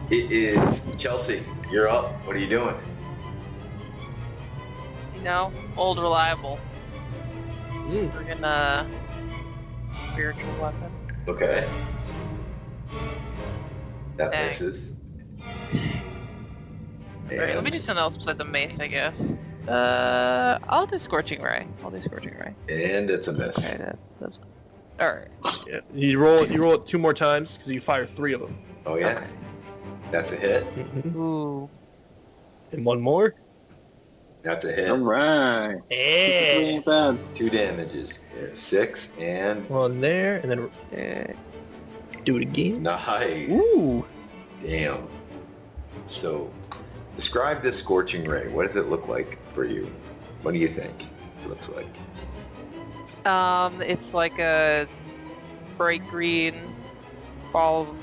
It is Chelsea. You're up. What are you doing? You know, old reliable. We're gonna spiritual weapon. Okay. That Dang. misses. Alright, let me do something else besides a mace, I guess. I'll do Scorching Ray. And it's a miss. Okay, that's... Alright. Yeah. You roll it 2 more times because you fire 3 of them. Oh yeah. Okay. That's a hit. Ooh. And 1 more. That's a hit. Alright. Yeah. Bad. 2 damages. There's 6 and 1 there, and then do it again. nice. Ooh. Damn. So, describe this scorching ray. What does it look like for you? What do you think it looks like? It's like a bright green ball of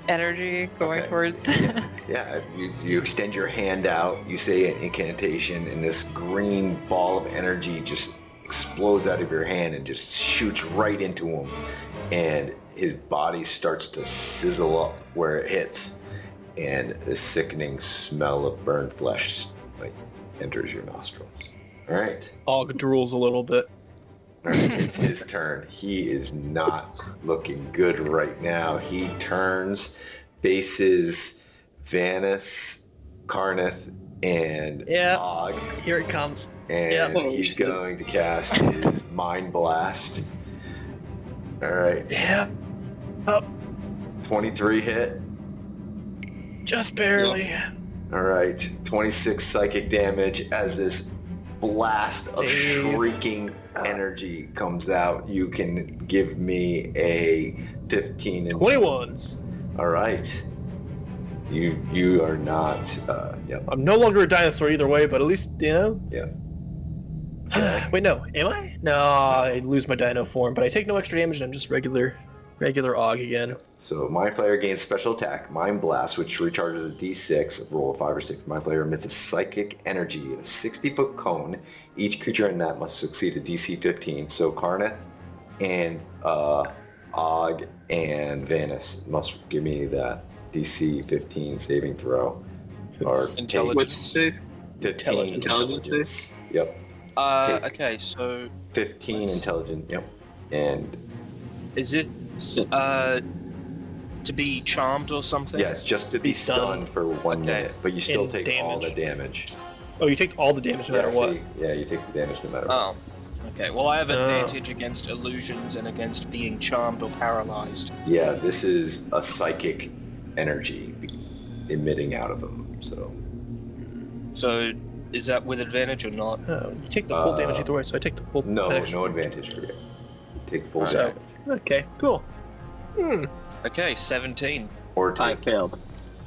energy going Okay. towards... Yeah, you extend your hand out, you say an incantation, and this green ball of energy just explodes out of your hand and just shoots right into him. And his body starts to sizzle up where it hits. And the sickening smell of burned flesh enters your nostrils. All right. Og drools a little bit. All right, it's his turn. He is not looking good right now. He turns, faces Vanis, Karnith, and Yeah. Og, Here it comes. and Yeah. he's going to cast his Mind Blast. All right, Yeah. Up. 23 hit. Just barely. All right, 26 psychic damage as this blast of Dave. shrieking energy comes out. You can give me a 15 and 21. All right. You are not. Yep. I'm no longer a dinosaur either way, but at least, you know. Yeah. Wait, no. Am I? No, I lose my dino form, but I take no extra damage and I'm just regular Og again. So Mind Flayer gains special attack, Mind Blast, which recharges a D6 of roll of 5 or 6. Mind Flayer emits a psychic energy in a 60-foot cone. Each creature in that must succeed a DC 15. So Karnith and Og and Vanis must give me that DC 15 saving throw. Or Intelligence. Which save? 15 Intelligence. Yep. Take- Okay, so 15 intelligent. Yep. And is it to be charmed or something? yes, just to be Be stunned. stunned for 1 Okay. minute, but you still And take all the damage. damage. Oh, you take all the damage no matter what. see, yeah, you take the damage no matter what. Oh. Okay, well I have Oh. advantage against illusions and against being charmed or paralyzed. Yeah, this is a psychic energy emitting out of him. So So is that with advantage or not? Oh, you take the full damage either way, so I take the full no extra. advantage for you. Take full So, damage okay, cool. Okay, 17. or I take. failed.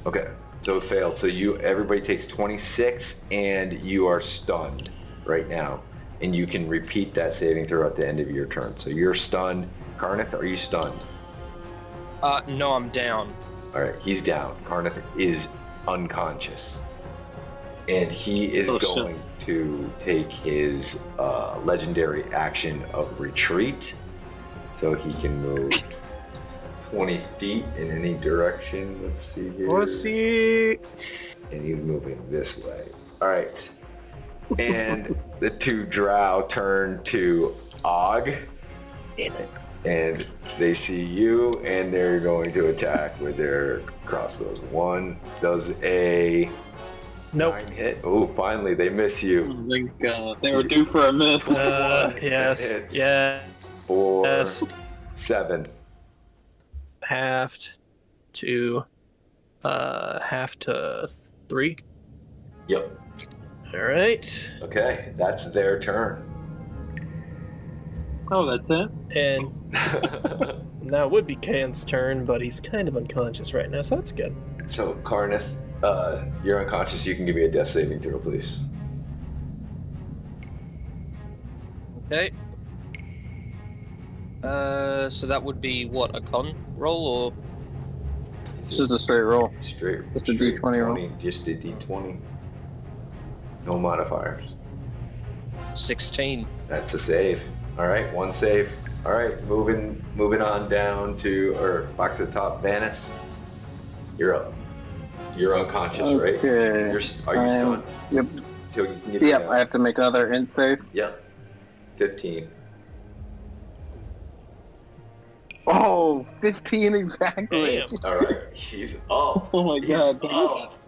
Okay, so it failed. So everybody takes 26, and you are stunned right now, and you can repeat that saving throw at the end of your turn. So you're stunned. Karnith, are you stunned? No, I'm down. All right, he's down. Karnith is unconscious. And he is Oh, shit. going to take his legendary action of retreat. So he can move 20 feet in any direction. Let's see here. Let's see. And he's moving this way. All right. And the 2 drow turn to Og. And they see you, and they're going to attack with their crossbows. 1 does a Nope. 9 hit. Oh, finally, they miss Oh you. my god, they were due for a miss. Yes. Hits. Yeah. 4, Yes. 7. Halved to half to 3. Yep. All right. Okay, that's their turn. Oh, that's it? And now it would be Kan's turn, but he's kind of unconscious right now, so that's good. So, Karnith, you're unconscious. You can give me a death saving throw, please. Okay. So that would be what, a con roll or? This is a straight roll. Straight. Just a straight D20 roll. 20, just a D20. No modifiers. 16. That's a save. All right, 1 save. All right, moving on down to, or back to the top. Vanis, you're up. You're unconscious, right? Okay. Are you stunned? Yep. So you can get Yep, I have to make another int save. Yep. 15. Oh, 15 exactly. Damn. All right, he's up. Oh my He's god. up.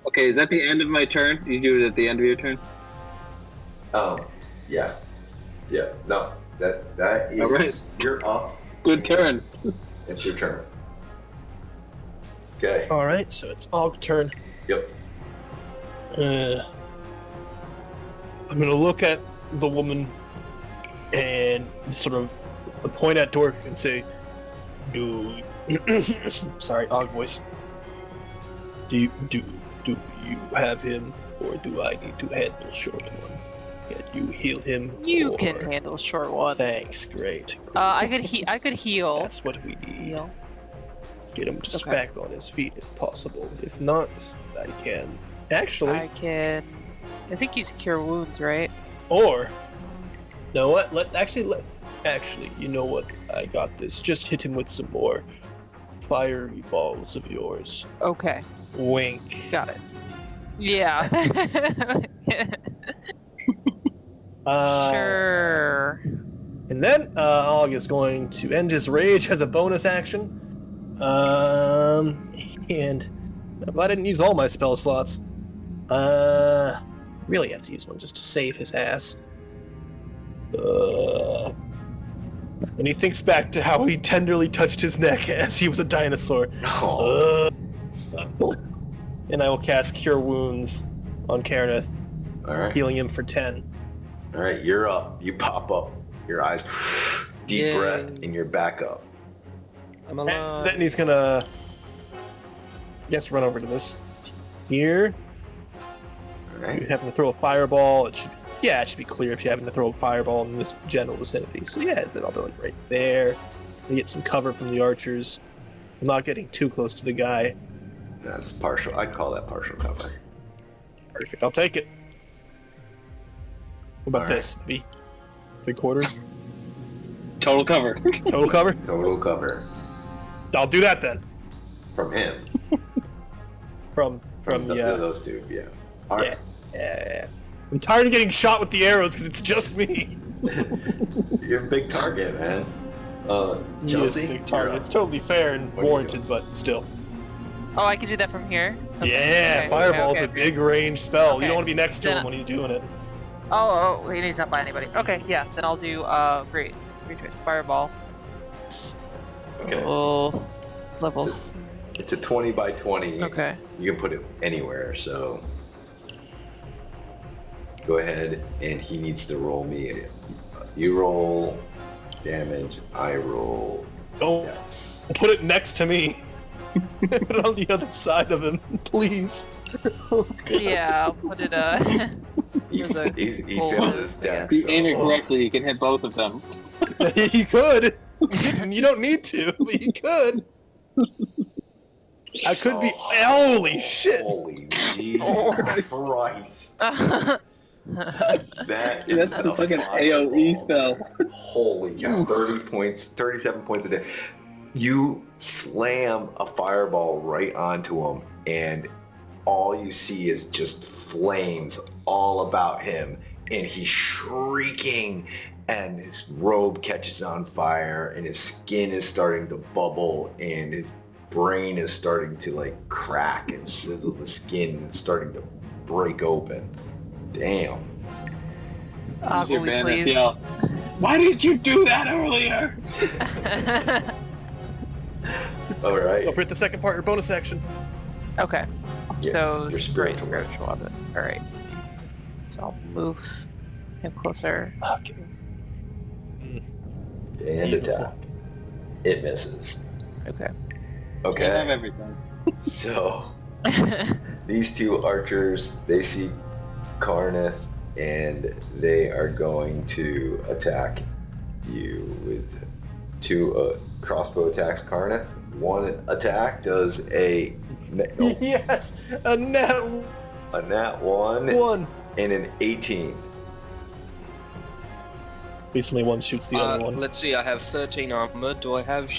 Okay, is that the end of my turn? You do it at the end of your turn? Yeah. Yeah. No, that is. All right. You're up. Good turn. It's your turn. Okay. All right, so it's Og's turn. Yep. I'm gonna look at the woman and sort of point at Dork and say, "Do sorry, Og voice. Do you have him, or do I need to handle short one? Can you heal him? You or... can handle short one. Thanks, great. I could heal. That's what we need. Heal. Get him just Okay. back on his feet if possible. If not, I can actually. I think use cure wounds, right? Or, know what? Actually, you know what? I got this. Just hit him with some more fiery balls of yours. Okay, Wink. got it. Yeah. Sure. And then Og is going to end his rage as a bonus action. And if I didn't use all my spell slots, really have to use one just to save his ass. And he thinks back to how he tenderly touched his neck as he was a dinosaur. Oh. And I will cast Cure Wounds on Karneth, All right. healing him for 10. All right, you're up. You pop up. Your eyes, deep Yay. breath, and you're back up. I'm And alive. then he's gonna, I guess, run over to this here. All You right. happen to throw a fireball. It should be clear if you happen to throw a fireball in this general vicinity. So yeah, then I'll be like right there. We get some cover from the archers. I'm not getting too close to the guy. That's partial. I'd call that partial cover. Perfect. I'll take it. What about All right. this? Three quarters? Total cover. Total cover? Total cover I'll do that then. from him. From those two. Yeah. All right. Yeah. I'm tired of getting shot with the arrows because it's just me. You're a big target, man. He is Chelsea, a big you're target. up. It's totally fair and What are you warranted, but still. Oh, I can do that from here? Okay. Yeah, Okay, Fireball's okay, a big range spell. Okay. You don't want to be next to Then- him when he's doing it. Oh, he's not by anybody. Okay, yeah, then I'll do, great choice. Fireball. Okay. Oh, level. It's a 20 by 20. Okay. You can put it anywhere, so go ahead, and he needs to roll me. You roll damage, I roll Oh, dex. put it next to me. Put it on the other side of him, please. Yeah, I'll put it, He full failed wounds, his I dex. If you so- aim it correctly, you can hit both of them. You could. You don't need to, but you could. I could be. Holy shit! Holy Jesus Christ! That Dude, is that's the a fucking fireball. AoE spell. Holy cow! 37 points a day. You slam a fireball right onto him, and all you see is just flames all about him, and he's shrieking, and his robe catches on fire, and his skin is starting to bubble, and his brain is starting to like crack and sizzle. The skin is starting to break open. Damn. Ah, Your will we bandits please? yell, "Why did you do that earlier?" All right. I'll hit the second part, your bonus action. Okay. Yeah, So, your spiritual weapon. spiritual weapon. Alright. So I'll move him closer. Okay. And attack. It misses. Okay. Can't have Okay. everything. So these two archers, they see Karneth, and they are going to attack you with two crossbow attacks. Karneth, one attack does a Yes, a nat nat 1 one. and an 18. Recently one shoots the other one. Let's see, I have 13 armor. Do I have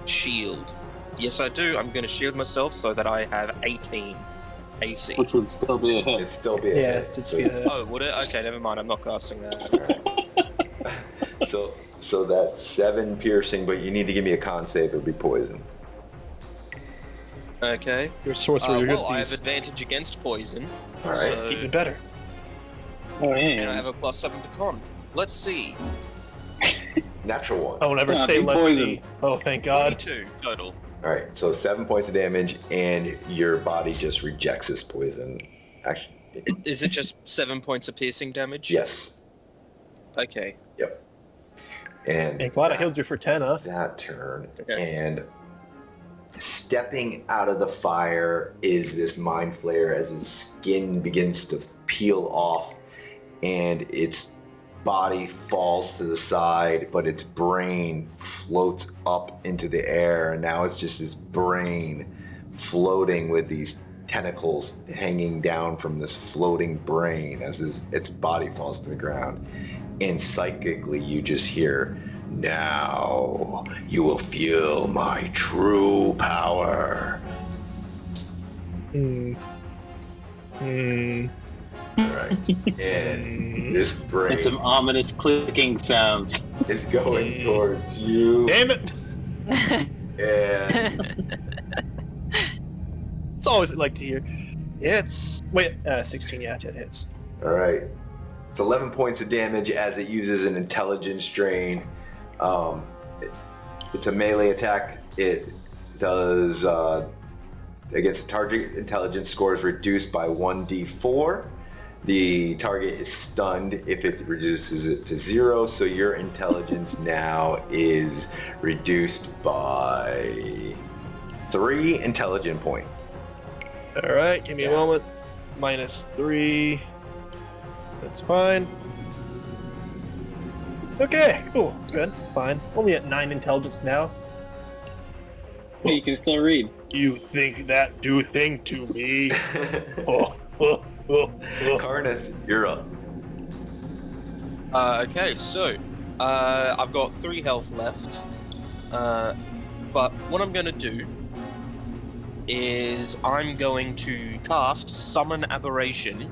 shield? Yes, I do. I'm going to shield myself so that I have 18 AC. Which would still be a hit. It'd still be a Yeah, hit. it's be a hit. Oh, would it? Okay, never mind. I'm not casting that. So that's 7 piercing, but you need to give me a con save or be poisoned. Okay. You're a sorcerer, you're good Well, at I have these. advantage against poison. Alright. So, Even better. Oh, and I yeah. have a +7 to con. Let's see. Natural 1. I will never Yeah, say be let's poisoned. see. Oh, thank God. 22 total. Alright, so 7 points of damage, and your body just rejects this poison. Actually, Is it just 7 points of piercing damage? yes. Okay. Yep. And Hey, glad I healed you for 10, huh? that turn. Okay. And stepping out of the fire is this mind flayer as his skin begins to peel off and its body falls to the side, but its brain floats up into the air, and now it's just his brain floating with these tentacles hanging down from this floating brain as its body falls to the ground. And psychically you just hear, "Now you will feel my true power." Right. And this And brain some ominous clicking sounds. is going towards you. Damn it! And It's always what I like to hear. Yeah, it's... Wait, 16, yeah, it hits. alright. It's 11 points of damage as it uses an intelligence drain. It's a melee attack. It does against a target, intelligence score is reduced by 1d4. The target is stunned if it reduces it to 0, so your intelligence now is reduced by 3 intelligent point. Alright, give me a moment. -3. That's fine. Okay, cool. Good. Fine. Only at 9 intelligence now. Hey, you can still read. You think that do thing to me? Oh. Karnith, you're up. Okay, so I've got 3 health left. But what I'm going to do is I'm going to cast Summon Aberration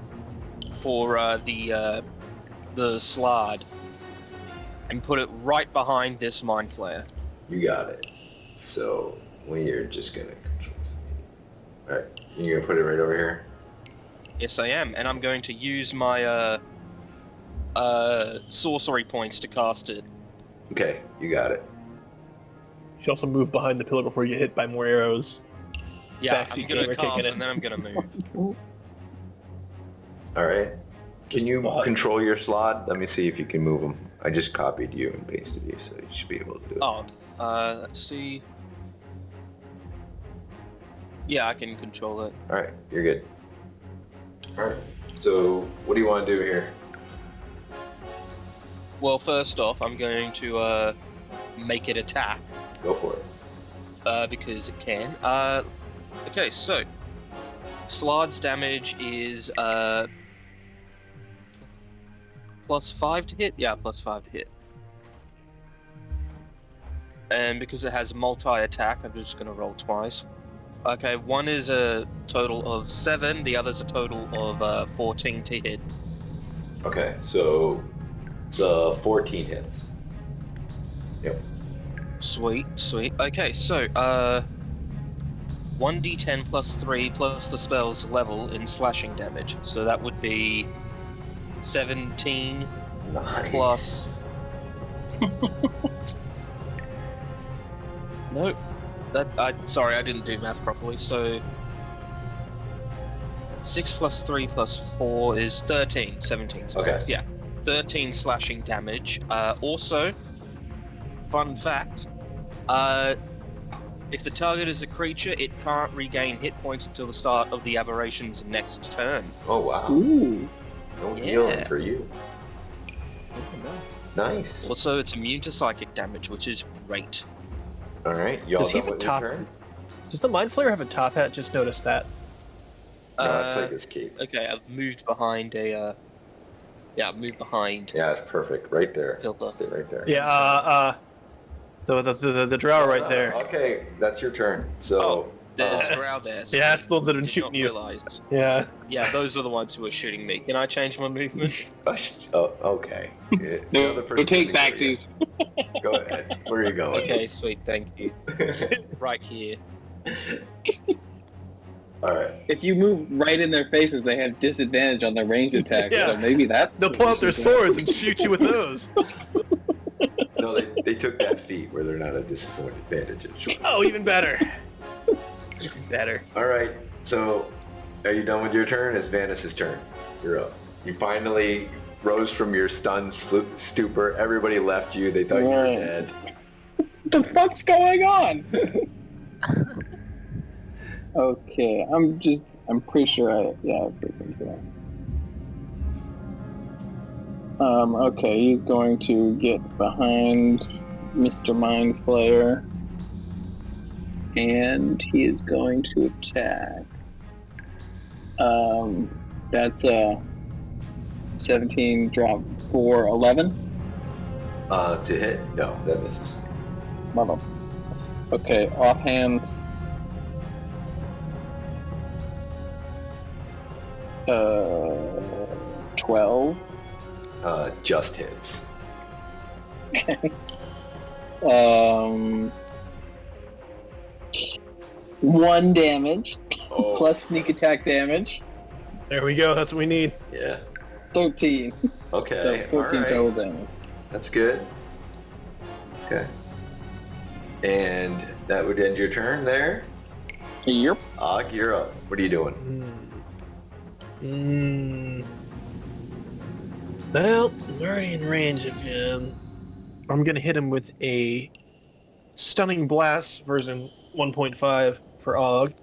for the slide and put it right behind this Mind Flayer. You got it. So we're just gonna control this. Alright, you're gonna put it right over here? Yes, I am, and I'm going to use my sorcery points to cast it. Okay, you got it. You should also move behind the pillar before you get hit by more arrows. Yeah, Backseat I'm gonna gamer kicking cast it. and then I'm gonna move. Alright. Can Just you behind. control your slot? Let me see if you can move them. I just copied you and pasted you, so you should be able to do it. Oh, let's see. Yeah, I can control it. Alright, you're good. Alright, so what do you want to do here? Well, first off, I'm going to make it attack Go for it. because it can. Okay, so Slard's damage is +5 to hit. Yeah, +5 to hit. And because it has multi-attack, I'm just going to roll twice. Okay, one is a total of 7, the other's a total of 14 to hit. Okay, so the 14 hits. Yep. Sweet, sweet. Okay, so 1d10 plus 3 plus the spell's level in slashing damage. So that would be 17 Nice. plus... Nope. Sorry, I didn't do math properly. So 6 plus 3 plus 4 is 13. 17. So Okay. yeah, 13 slashing damage. Also, fun fact, if the target is a creature, it can't regain hit points until the start of the aberration's next turn. Oh wow. Ooh. No Yeah. healing for you. Nice. Also, it's immune to psychic damage, which is great. Alright, y'all Does he done have a with your top? turn? Does the Mind Flayer have a top hat? Just noticed that. No, it's like his cape. Okay, I've moved behind a Yeah, move behind. Yeah, it's perfect. Right there. Pillar. Stay right there. Yeah, the drow right there. Okay, that's your turn. So, There's a drow there. Yeah, it's the ones that have been Did shooting not you. realize. Yeah. Yeah, those are the ones who are shooting me. Can I change my movement? oh, okay. The No, other go person's take coming for you. backsies. Go ahead. Where are you going? Okay, sweet, thank you. Right here. All right. If you move right in their faces, they have disadvantage on their range attacks. Yeah. So maybe that's. They'll pull out their swords and shoot you with those. No, they took that feat where they're not at disadvantage. Oh, even better. Even better. All right. So, are you done with your turn? It's Vanis's turn. You're up. You finally rose from your stunned stupor. Everybody left you. They thought you were Right. dead. What the fuck's going on? Okay, I'm pretty sure I freaking that. Okay, he's going to get behind Mr. Mind Flayer. And he is going to attack. That's a 17 drop for 11. To hit? No, that misses. Mother. Okay, offhand. 12. Just hits. One damage Oh, plus sneak attack damage. There we go. That's what we need. yeah. 13. Okay. So All 14 right. total damage. That's good. Okay. And that would end your turn there. Yep. Og, you're up. What are you doing? Well, I'm already in range of him. I'm gonna hit him with a Stunning Blast version 1.5 for Og.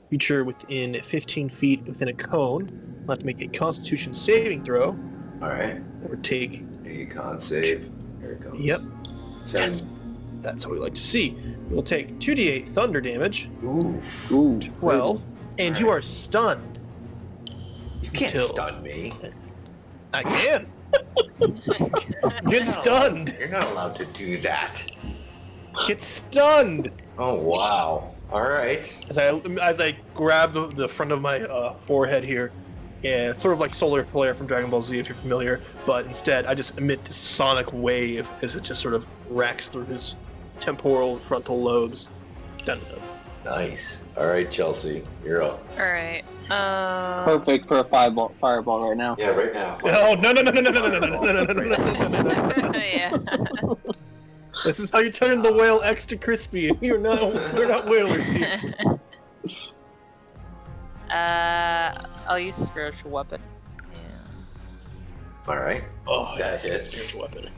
Creature within 15 feet within a cone. I'll have to make a Constitution saving throw, All right. or take. A con save. Here it comes. Yep, 7. that's what we like to see. We'll take 2d8 thunder damage, Oof. Ooh. 12, and you are stunned. You can't Until- stun me. I can. Get stunned. You're not allowed to do that. Get stunned. Oh, wow. All right. As I grab the front of my forehead here, yeah, it's sort of like Solar Flare from Dragon Ball Z if you're familiar, but instead I just emit this sonic wave as it just sort of racks through his temporal and frontal lobes. Dun, dun. Nice. All right, Chelsea, you're up. Alright. Perfect for a fireball right now. Yeah, right now. Oh no no no no no no no no no no no no no! Yeah. This is how you turn the whale extra crispy. We're not whalers here. I'll use spiritual weapon. Yeah. All right. Oh, That that's a good hits. spiritual weapon.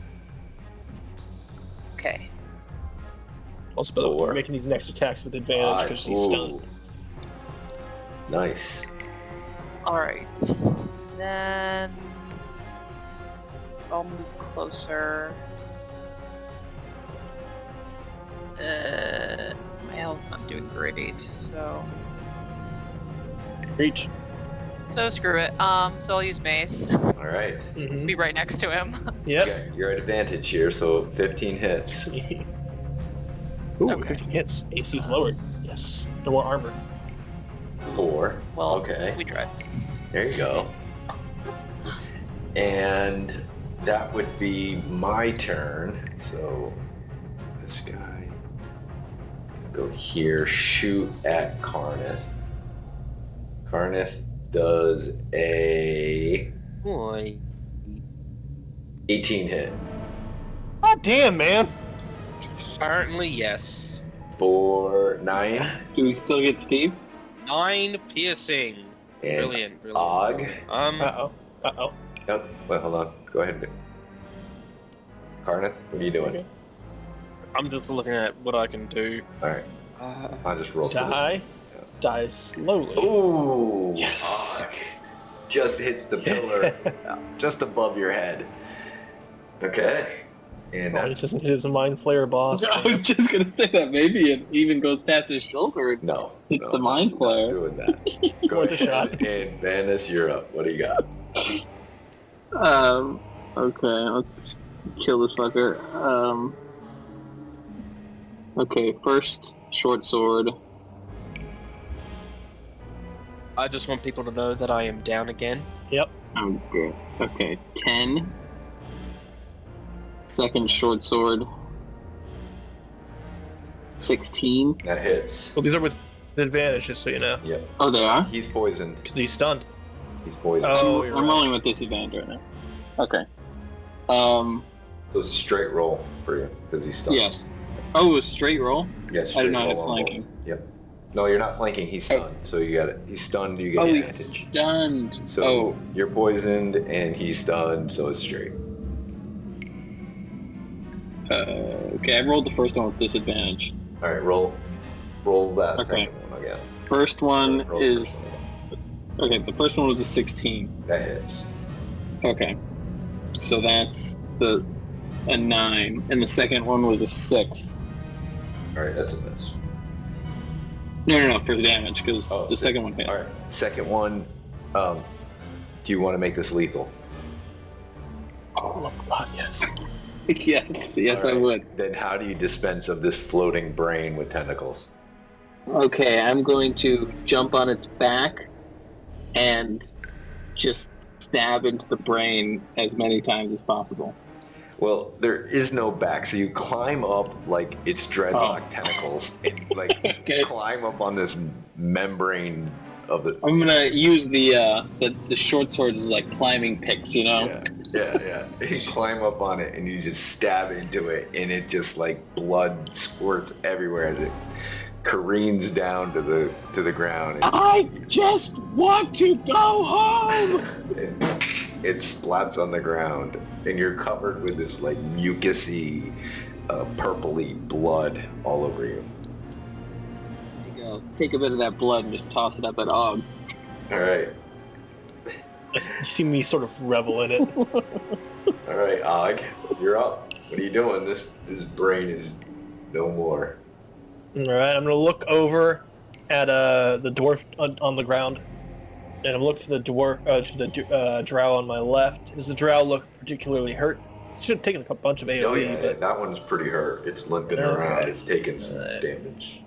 Okay. Also, by the way, 4. we're making these next attacks with advantage because he's stunned. Ooh. Nice. Alright. Then I'll move closer. My health's not doing great, so Reach. screw it. So I'll use mace. All right. Mm-hmm. Be right next to him. Yep. Okay, you're at advantage here, so 15 hits. Ooh, Okay. 15 hits. AC's lowered. Yes. No more armor. 4. Well, Okay. we tried. There you go. And that would be my turn. So this guy go here, shoot at Karnith. Karnith does a Boy. 18 hit Oh damn, man! Apparently, yes. for 9 Do we still get Steve? 9 piercing. and Brilliant, brilliant. Og. Uh oh. Yep. Wait, hold on. Go ahead. Karnith, what are you doing? Okay. I'm just looking at what I can do. All right. I'll just roll for Die. Die slowly. this. Ooh. Yes. Og. Just hits the pillar just above your head. Okay. And Oh, he that's doesn't hit his Mind Flayer boss. I was just gonna say that maybe it even goes past his shoulder. no. It's no, the Mind not Flayer. doing that. Go Worth a ahead. shot. And Vanis, you're up. What do you got? Okay, let's kill this fucker. Okay, first short sword. I just want people to know that I am down again. Yep. Oh, good. Okay, 10. Second short sword. 16. That hits. Well, these are with advantage, just so you know. Yep. Oh, they are? He's poisoned. Because he's stunned. He's poisoned. Oh, I'm you're right. rolling with disadvantage right now. Okay. So it's a straight roll for you, because he's stunned. Yes. Oh, a straight roll? Yeah, I straight did not have roll on flanking. both. Yep. No, you're not flanking, he's stunned. So you got it. He's stunned, you get Oh, he's advantage. stunned. So Oh, you're poisoned and he's stunned, so it's straight. okay, I rolled the first one with disadvantage. Alright, roll that Okay. second one again. First one Roll the is... first one. Okay, the first one was a 16. That hits. Okay. So that's a 9. And the second one was a 6. Alright, that's a miss. No, for damage, because Oh, the 6. second one hit. Alright, second one, do you want to make this lethal? Oh, God, yes. yes, I Alright, would. Then how do you dispense of this floating brain with tentacles? Okay, I'm going to jump on its back and just stab into the brain as many times as possible. Well, there is no back, so you climb up like it's dreadlock tentacles and like Okay. climb up on this membrane of the... I'm gonna use the short swords as like climbing picks, you know? Yeah. You climb up on it and you just stab into it and it just like blood squirts everywhere as it careens down to the ground. And I just want to go home! it splats on the ground and you're covered with this like mucusy, purpley blood all over you. There you go. Take a bit of that blood and just toss it up at Og. Alright. You see me sort of revel in it. Alright, Og, you're up. What are you doing? This brain is no more. Alright, I'm gonna look over at the dwarf on the ground. And I'm looking to the dwarf, to the drow on my left. Does the drow look particularly hurt? It should have taken a bunch of AoE, Oh yeah, but... that one's pretty hurt. It's limping Okay. around. It's taking some Alright. damage.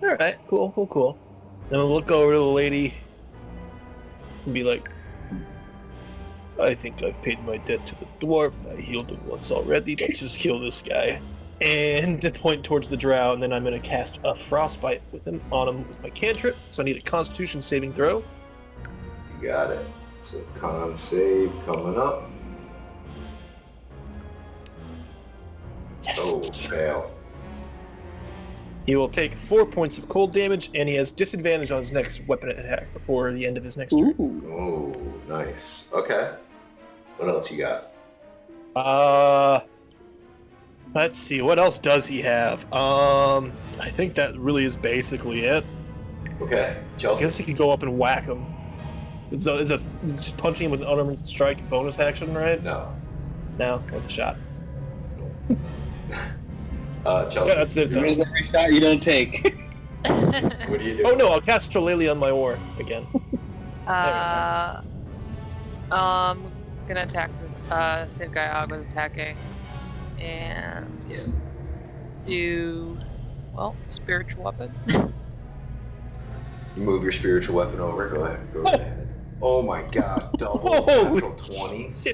Alright, cool. Then I'll look over to the lady and be like, I think I've paid my debt to the dwarf. I healed him once already. Let's just kill this guy. And to point towards the drow, and then I'm going to cast a frostbite on him with my cantrip. So I need a constitution saving throw. You got it. So con save coming up. Yes. Oh, fail. He will take 4 points of cold damage, and he has disadvantage on his next weapon attack before the end of his next turn. Oh, nice. Okay. What else you got? Let's see, what else does he have? I think that really is basically it. Okay, I Chelsea. guess he could go up and whack him. It's just punching him with an unarmed strike bonus action, right? No. No, worth a shot. Chelsea. Yeah, that's it. There Though. is every shot you don't take. What do you do? Oh no, I'll cast Trollaley on my oar again. I'm gonna attack the same guy Og was attacking, and do spiritual weapon. You move your spiritual weapon over. Go ahead. Oh my god, double Whoa. natural 20s.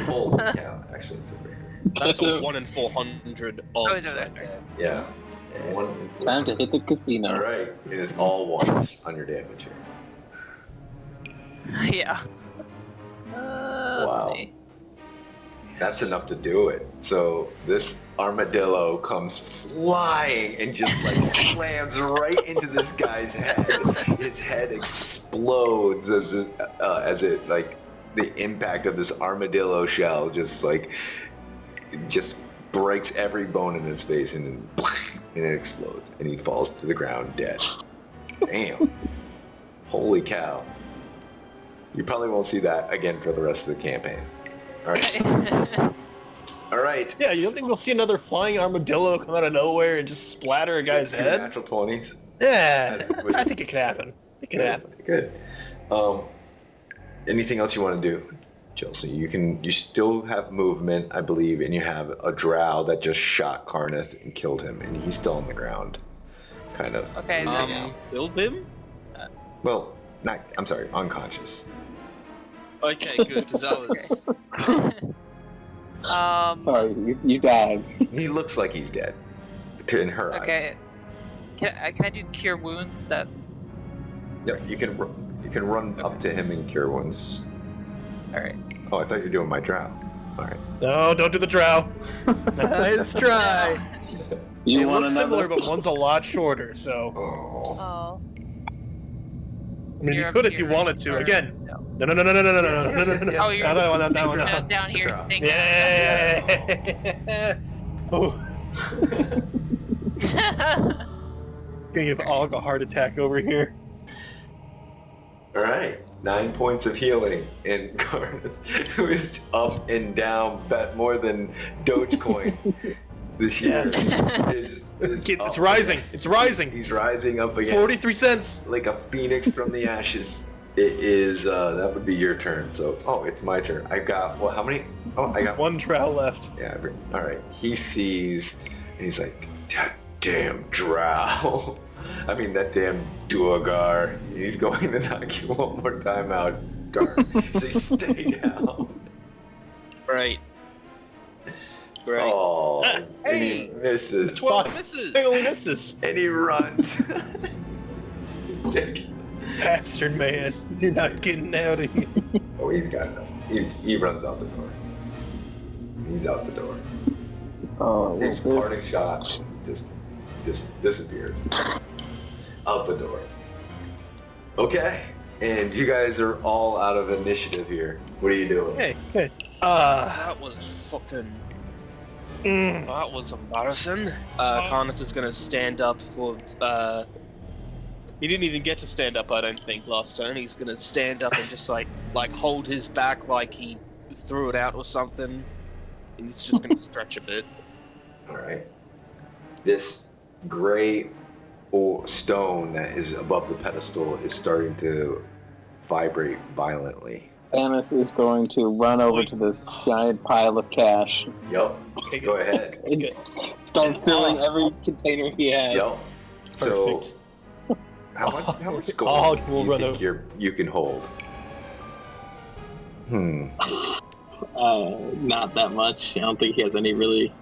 Holy cow. Actually, it's over here. That's a 1 in 400 odds he's over right there. there. Yeah. 1 in 4. Time to hit the casino. Alright, it is all ones on your damage here. Yeah. Wow. Let's see. That's enough to do it. So this armadillo comes flying and just like slams right into this guy's head. His head explodes as it like the impact of this armadillo shell just breaks every bone in his face and then and it explodes and he falls to the ground dead. Damn. Holy cow. You probably won't see that again for the rest of the campaign. Alright. Yeah, you don't think we'll see another flying armadillo come out of nowhere and just splatter a guy's 2 head? natural 20s. Yeah, I think it could happen. It could happen. Good. Anything else you want to do? Chelsea, you still have movement, I believe, and you have a drow that just shot Karnath and killed him, and he's still on the ground, kind of. Okay, bleeding out. Killed him? Well, I'm sorry, unconscious. Okay, good, because that was... Sorry, you died. He looks like he's dead, in her eyes. Okay. Can I do cure wounds with that? Yep, you can run up to him and cure wounds. Alright. Oh, I thought you were doing my drow. All right. No, don't do the drow. Nice try. You They want look another? similar, but one's a lot shorter. So, Oh. Oh. I mean, you You're could up if you here, wanted to. or- Again. No. No. Yes. Oh, you're Not that one. Not that one. No, No. down here. Drow. Thank you. Yeah. Oh, gonna give Olga a heart attack over here. All right. 9 points of healing in Gargath, who is up and down, bet more than Dogecoin this year. Yes. Is It's up rising. again. It's rising. He's rising up again. 43 cents. Like a phoenix from the ashes. It is, that would be your turn. So, it's my turn. I got, well, how many? Oh, I got One drow left. Yeah, all right. He sees, and he's like, that damn drow. I mean, that damn Duergar. He's going to knock you one more time out. Darn. So you stay down. Great. Great. Oh, and Hey! he misses. 12 misses! He only misses. And he runs. Dick. Bastard, man. You're not getting out of here. Oh, he's got enough. He runs out the door. He's out the door. Oh, His parting shot just disappears out the door. Okay, and you guys are all out of initiative here. What are you doing? Okay. That was fucking... That was embarrassing. Karnath is gonna stand up for, he didn't even get to stand up, I don't think, last turn. He's gonna stand up and just like hold his back like he threw it out or something. And he's just gonna stretch a bit. All right. This gray stone that is above the pedestal is starting to vibrate violently. Annis is going to run over to this giant pile of cash Yep. Go ahead. and start filling every container he has. Yep. So, Perfect. how much Oh, gold do we'll you run think you can hold? Not that much. I don't think he has any really.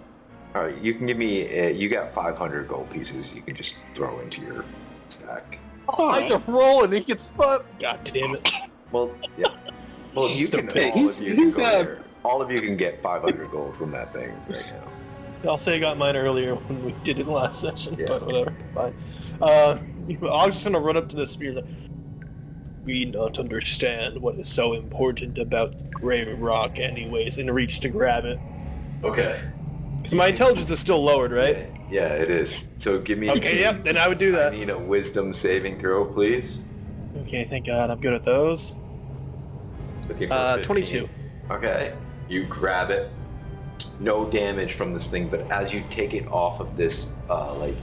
All right, you can give me. You got 500 gold pieces. You can just throw into your stack. I have to roll and he gets fucked. God damn it. Well, yeah. Well, you Still can. pissed. All of you can get 500 gold from that thing right now. I'll say I got mine earlier when we did it last session, Yeah. but whatever. Fine. I was just gonna run up to the spear. Like, we not understand what is so important about the Grey Rock, anyways, and reach to grab it. Okay. Because my intelligence is still lowered, right? Yeah, it is. So give me. Okay, yep. Then I would do I that. need a wisdom saving throw, please. Okay, thank God, I'm good at those. Looking for 15. 22. Okay. You grab it. No damage from this thing, but as you take it off of this, like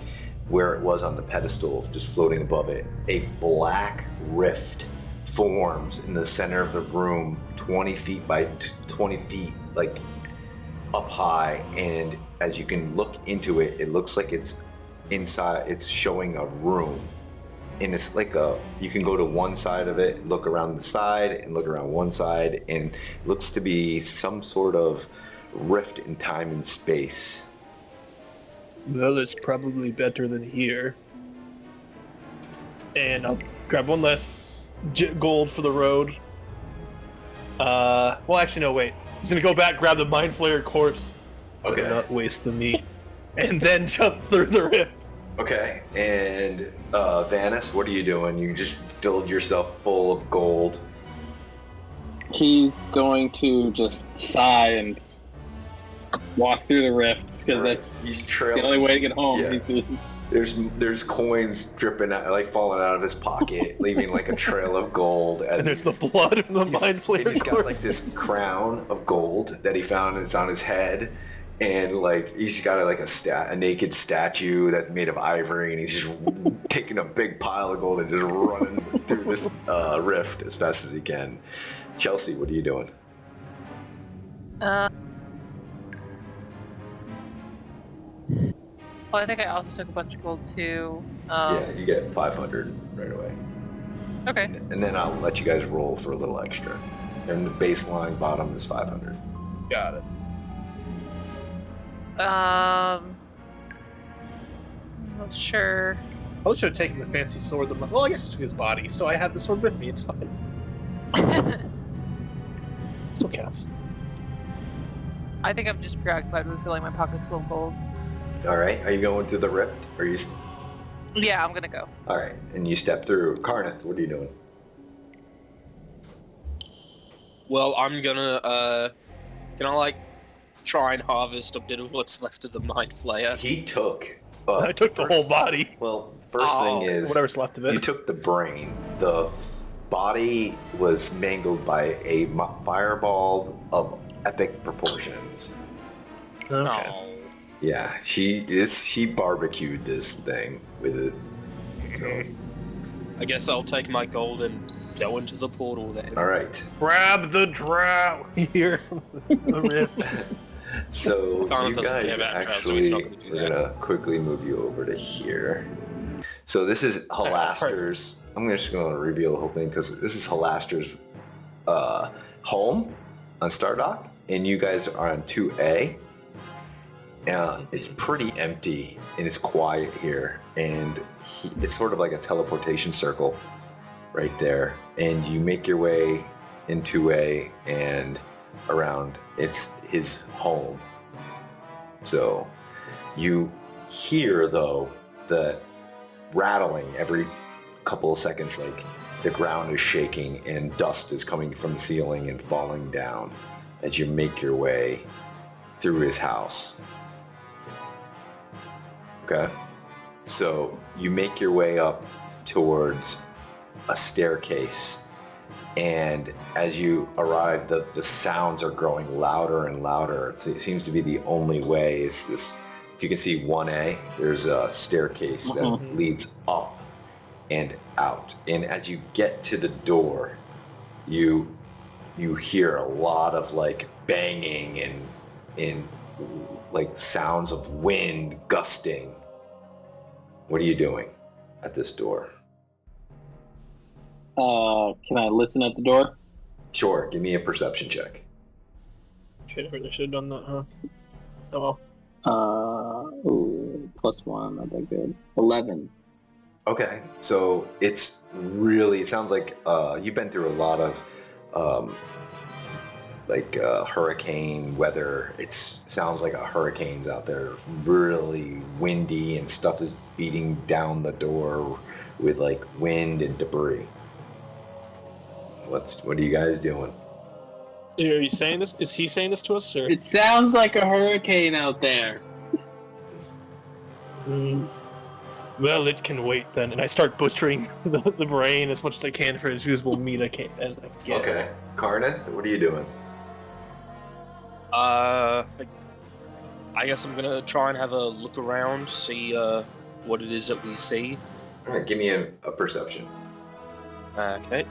where it was on the pedestal, just floating above it, a black rift forms in the center of the room, 20 feet by 20 feet, like up high. And as you can look into it, it looks like it's inside. It's showing a room. And it's like you can go to one side of it, look around the side, and look around one side, and it looks to be some sort of rift in time and space. Well, it's probably better than here. And I'll grab one less gold for the road. Well, actually, no, wait. He's gonna go back, grab the Mind Flayer corpse. Okay. And not waste the meat. And then jump through the rift. Okay, and Vanis, what are you doing? You just filled yourself full of gold. He's going to just sigh and walk through the rifts because that's He's the trailing. only way to get home. Yeah. There's coins dripping out, like falling out of his pocket, leaving like a trail of gold. And there's the blood from the Mind and Flayer he's got like corpse. this crown of gold that he found, and it's on his head. And like he's got a naked statue that's made of ivory, and he's just taking a big pile of gold and just running through this rift as fast as he can. Chelsea, what are you doing? Well, I think I also took a bunch of gold too. Yeah, you get 500 right away. Okay. And then I'll let you guys roll for a little extra. And the baseline bottom is 500. Got it. Not sure. I should have taken the fancy sword. Well, I guess it took his body, so I had the sword with me. It's fine. Still counts. I think I'm just preoccupied with filling my pockets full of gold. All right, are you going to the rift? Or are you? Yeah, I'm gonna go. All right, and you step through. Karnath, what are you doing? Well, I'm gonna, can I, like, try and harvest a bit of what's left of the Mind Flayer? He took. I took the whole body. Well, first thing is Whatever's left of it. you took the brain. The body was mangled by a fireball of epic proportions. Okay. Oh. Yeah, she barbecued this thing with it. So, I guess I'll take my gold and go into the portal then. all right. Grab the drow here from the rift. So Karnath you doesn't guys care about drow, so he's not actually, gonna do we're that. gonna quickly move you over to here. So this is Halaster's. I'm just gonna reveal the whole thing because this is Halaster's home on Stardock, and you guys are on 2A. It's pretty empty and it's quiet here, and it's sort of like a teleportation circle right there, and you make your way into A and around. It's his home. So you hear though the rattling every couple of seconds, like the ground is shaking and dust is coming from the ceiling and falling down as you make your way through his house. Okay, so you make your way up towards a staircase, and as you arrive, the sounds are growing louder and louder. It seems to be the only way is this. If you can see 1A, there's a staircase that leads up and out, and as you get to the door, you hear a lot of like banging and like sounds of wind gusting. What are you doing at this door? Can I listen at the door? Sure, give me a perception check. Shit, I really should have done that, huh? Oh well. +1, not that good. 11. Okay, so it sounds like you've been through a lot of hurricane weather. It sounds like a hurricane's out there, really windy, and stuff is beating down the door with like wind and debris. What are you guys doing? Are you saying this? Is he saying this to us, or? It sounds like a hurricane out there. Well, it can wait then, and I start butchering the brain as much as I can for as usable meat as I get. Okay, Karnath, what are you doing? I guess I'm gonna try and have a look around, see what it is that we see. All right, give me a perception. Okay.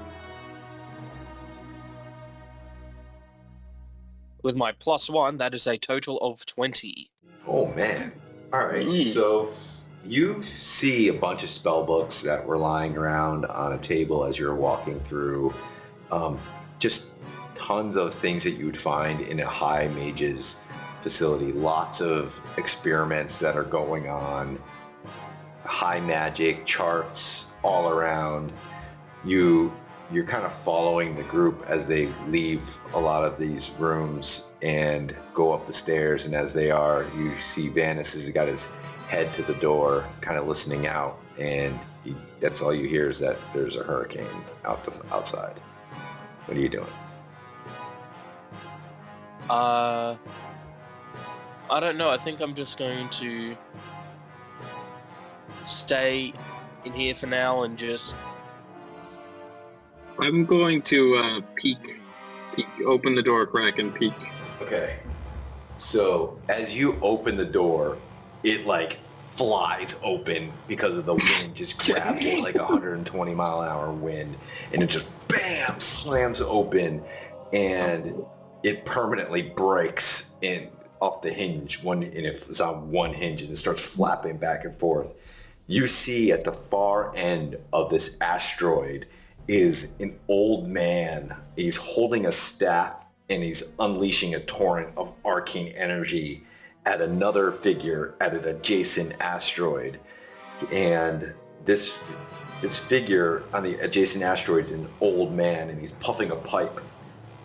With my +1, that is a total of 20. Oh man. All right. So you see a bunch of spell books that were lying around on a table as you're walking through. Just tons of things that you would find in a high mage's facility. Lots of experiments that are going on. High magic charts all around. You're kind of following the group as they leave a lot of these rooms and go up the stairs, and as they are, you see Vanis has got his head to the door, kind of listening out, and that's all you hear is that there's a hurricane outside. What are you doing? I don't know, I think I'm just going to stay in here for now and just... I'm going to peek, open the door crack and peek. Okay. So as you open the door, it like flies open because of the wind just grabs it like 120 mile an hour wind, and it just bam slams open, and it permanently breaks in off the hinge, and it's on one hinge, and it starts flapping back and forth. You see at the far end of this asteroid is an old man. He's holding a staff, and he's unleashing a torrent of arcane energy at another figure at an adjacent asteroid. And this figure on the adjacent asteroid is an old man, and he's puffing a pipe.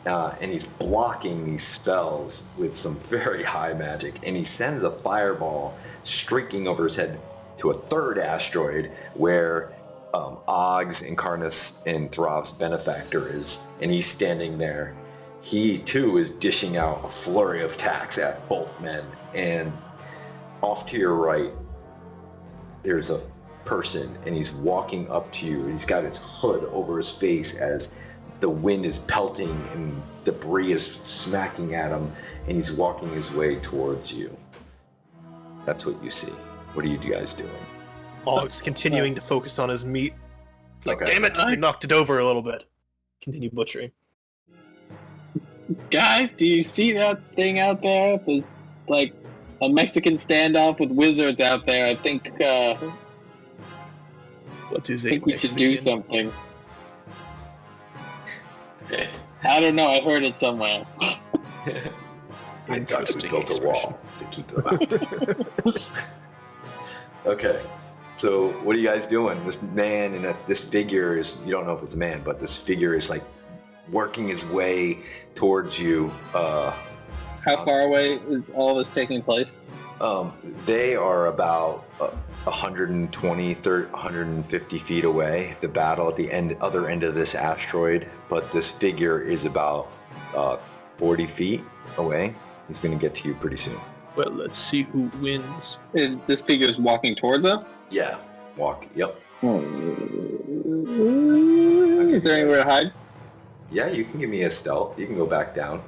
And he's blocking these spells with some very high magic. And he sends a fireball streaking over his head to a third asteroid where Ogg's, Incarnus, and Throv's benefactor is. And he's standing there. He, too, is dishing out a flurry of attacks at both men. And off to your right, there's a person, and he's walking up to you. He's got his hood over his face as the wind is pelting and debris is smacking at him, and he's walking his way towards you. That's what you see. What are you guys doing? Ogg's continuing to focus on his meat. Like, Okay. damn it, I knocked it over a little bit. Continue butchering. Guys, do you see that thing out there? There's like a Mexican standoff with wizards out there. I think What is we should do something. I don't know. I heard it somewhere. I thought we built a wall to keep them out. Okay, so what are you guys doing? This man and this figure is, you don't know if it's a man, but this figure is like working his way towards you. How far away is all this taking place? They are about 120, 150 feet away. The battle at the other end of this asteroid, but this figure is about 40 feet away. He's going to get to you pretty soon. Well, let's see who wins. And this figure is walking towards us? Yeah, walk. Yep. Is there anywhere to hide? Yeah, you can give me a stealth. You can go back down.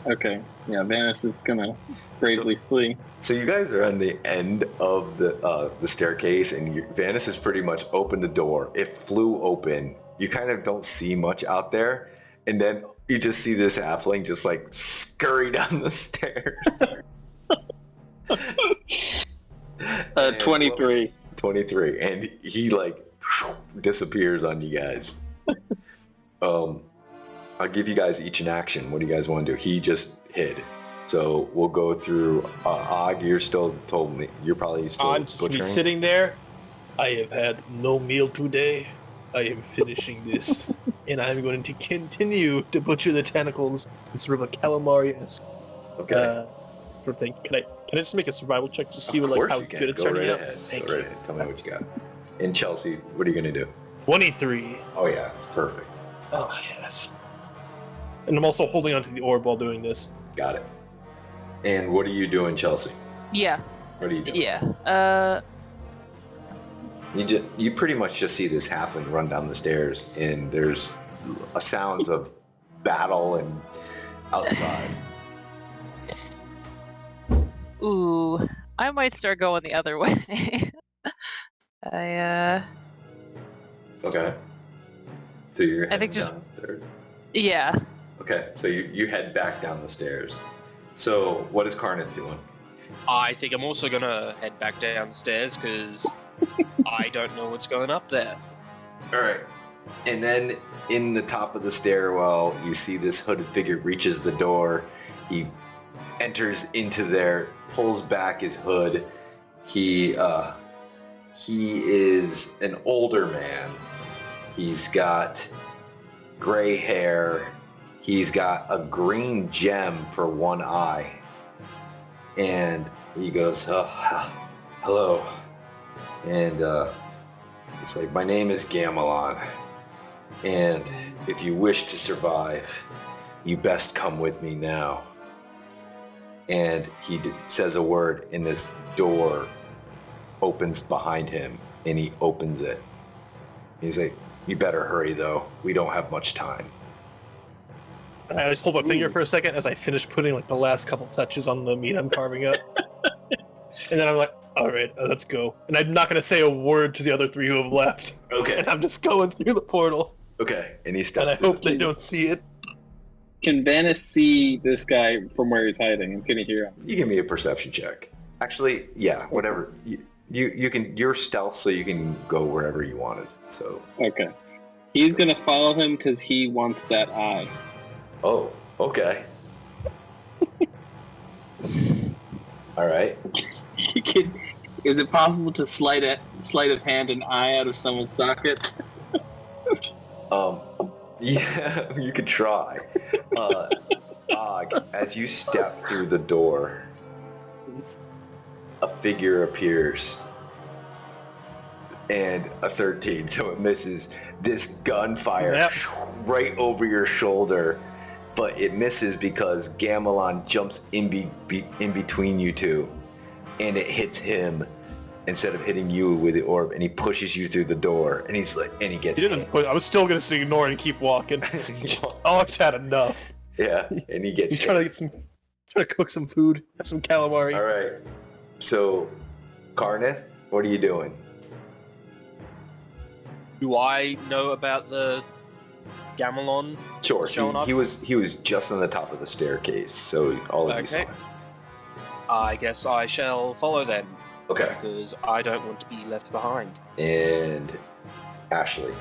Okay. Yeah, Vanis is gonna bravely flee. So you guys are on the end of the staircase, and Vanis has pretty much opened the door. It flew open. You kind of don't see much out there, and then you just see this halfling just like scurry down the stairs. 23. 23, and he like disappears on you guys. I'll give you guys each an action. What do you guys want to do? He just hid. So we'll go through. Ogg, you're still told me. You're probably still I'm just butchering. sitting there. I have had no meal today. I am finishing this. And I'm going to continue to butcher the tentacles in sort of a calamari-esque Okay. sort of thing. Can I just make a survival check to see Of what, like, course how you can. good it's Go turning right out? ahead. Thank Go you. right ahead. Tell me what you got. In Chelsea, what are you gonna do? 23. Oh yeah, it's perfect. Oh, yes. And I'm also holding onto the orb while doing this. Got it. And what are you doing, Chelsea? Yeah. What are you doing? Yeah. You pretty much just see this halfling run down the stairs, and there's sounds of battle and outside. Ooh. I might start going the other way. Okay. So you're I heading think just- downstairs. Yeah. Okay, so you head back down the stairs. So what is Karnith doing? I think I'm also gonna head back downstairs because I don't know what's going up there. All right. And then in the top of the stairwell, you see this hooded figure reaches the door. He enters into there, pulls back his hood. He is an older man. He's got gray hair. He's got a green gem for one eye. And he goes, hello. And it's like, my name is Gamelon. And if you wish to survive, you best come with me now. And he says a word, and this door opens behind him, and he opens it. He's like, you better hurry though. We don't have much time. And I just hold my finger for a second as I finish putting like the last couple touches on the meat I'm carving up. And then I'm like, all right, let's go. And I'm not going to say a word to the other three who have left. Okay. And I'm just going through the portal. Okay. And he And steps I through hope they don't see it. Can Vanis see this guy from where he's hiding? And can he hear him? You give me a perception check. Actually, yeah, whatever. You can. You're stealth, so you can go wherever you wanted. So. Okay. He's gonna follow him because he wants that eye. Oh. Okay. All right. Is it possible to sleight of hand an eye out of someone's socket? Yeah, you could try. As you step through the door, a figure appears, and a 13, so it misses. This gunfire right over your shoulder, but it misses because Gamelon jumps in between you two, and it hits him instead of hitting you with the orb, and he pushes you through the door, and he's like, and he gets hit. I was still gonna ignore it and keep walking. Alex had enough. Yeah, and he gets He's hit. trying to cook some food, have some calamari. All right, so Karnith, what are you doing? Do I know about the Gamelon? Sure, showing up? he was just on the top of the staircase, so all of you saw Okay. him. I guess I shall follow them, Okay, because I don't want to be left behind. and Ashley.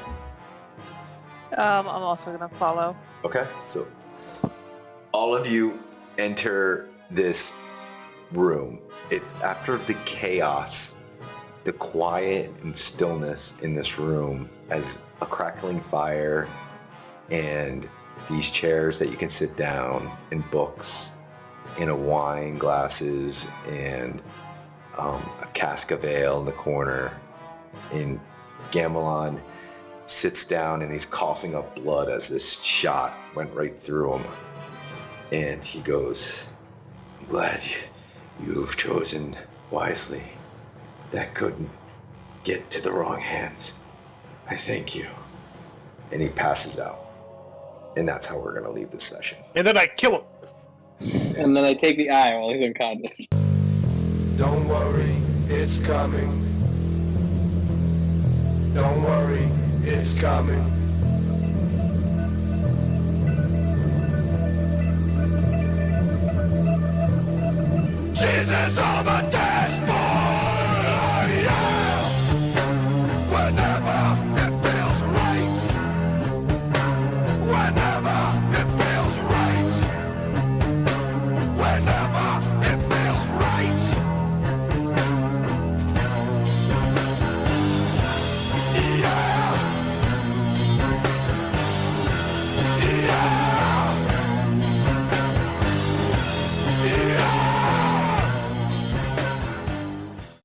I'm also gonna follow. Okay, so all of you enter this room. It's after the chaos, the quiet and stillness in this room as a crackling fire and these chairs that you can sit down and books and a wine glasses and a cask of ale in the corner. And Gamelon sits down and he's coughing up blood as this shot went right through him. And he goes, "I'm glad you've chosen wisely. That couldn't get to the wrong hands. I thank you." And he passes out. And that's how we're going to leave this session. And then I kill him. And then I take the eye while he's unconscious. Don't worry, it's coming. Don't worry, it's coming.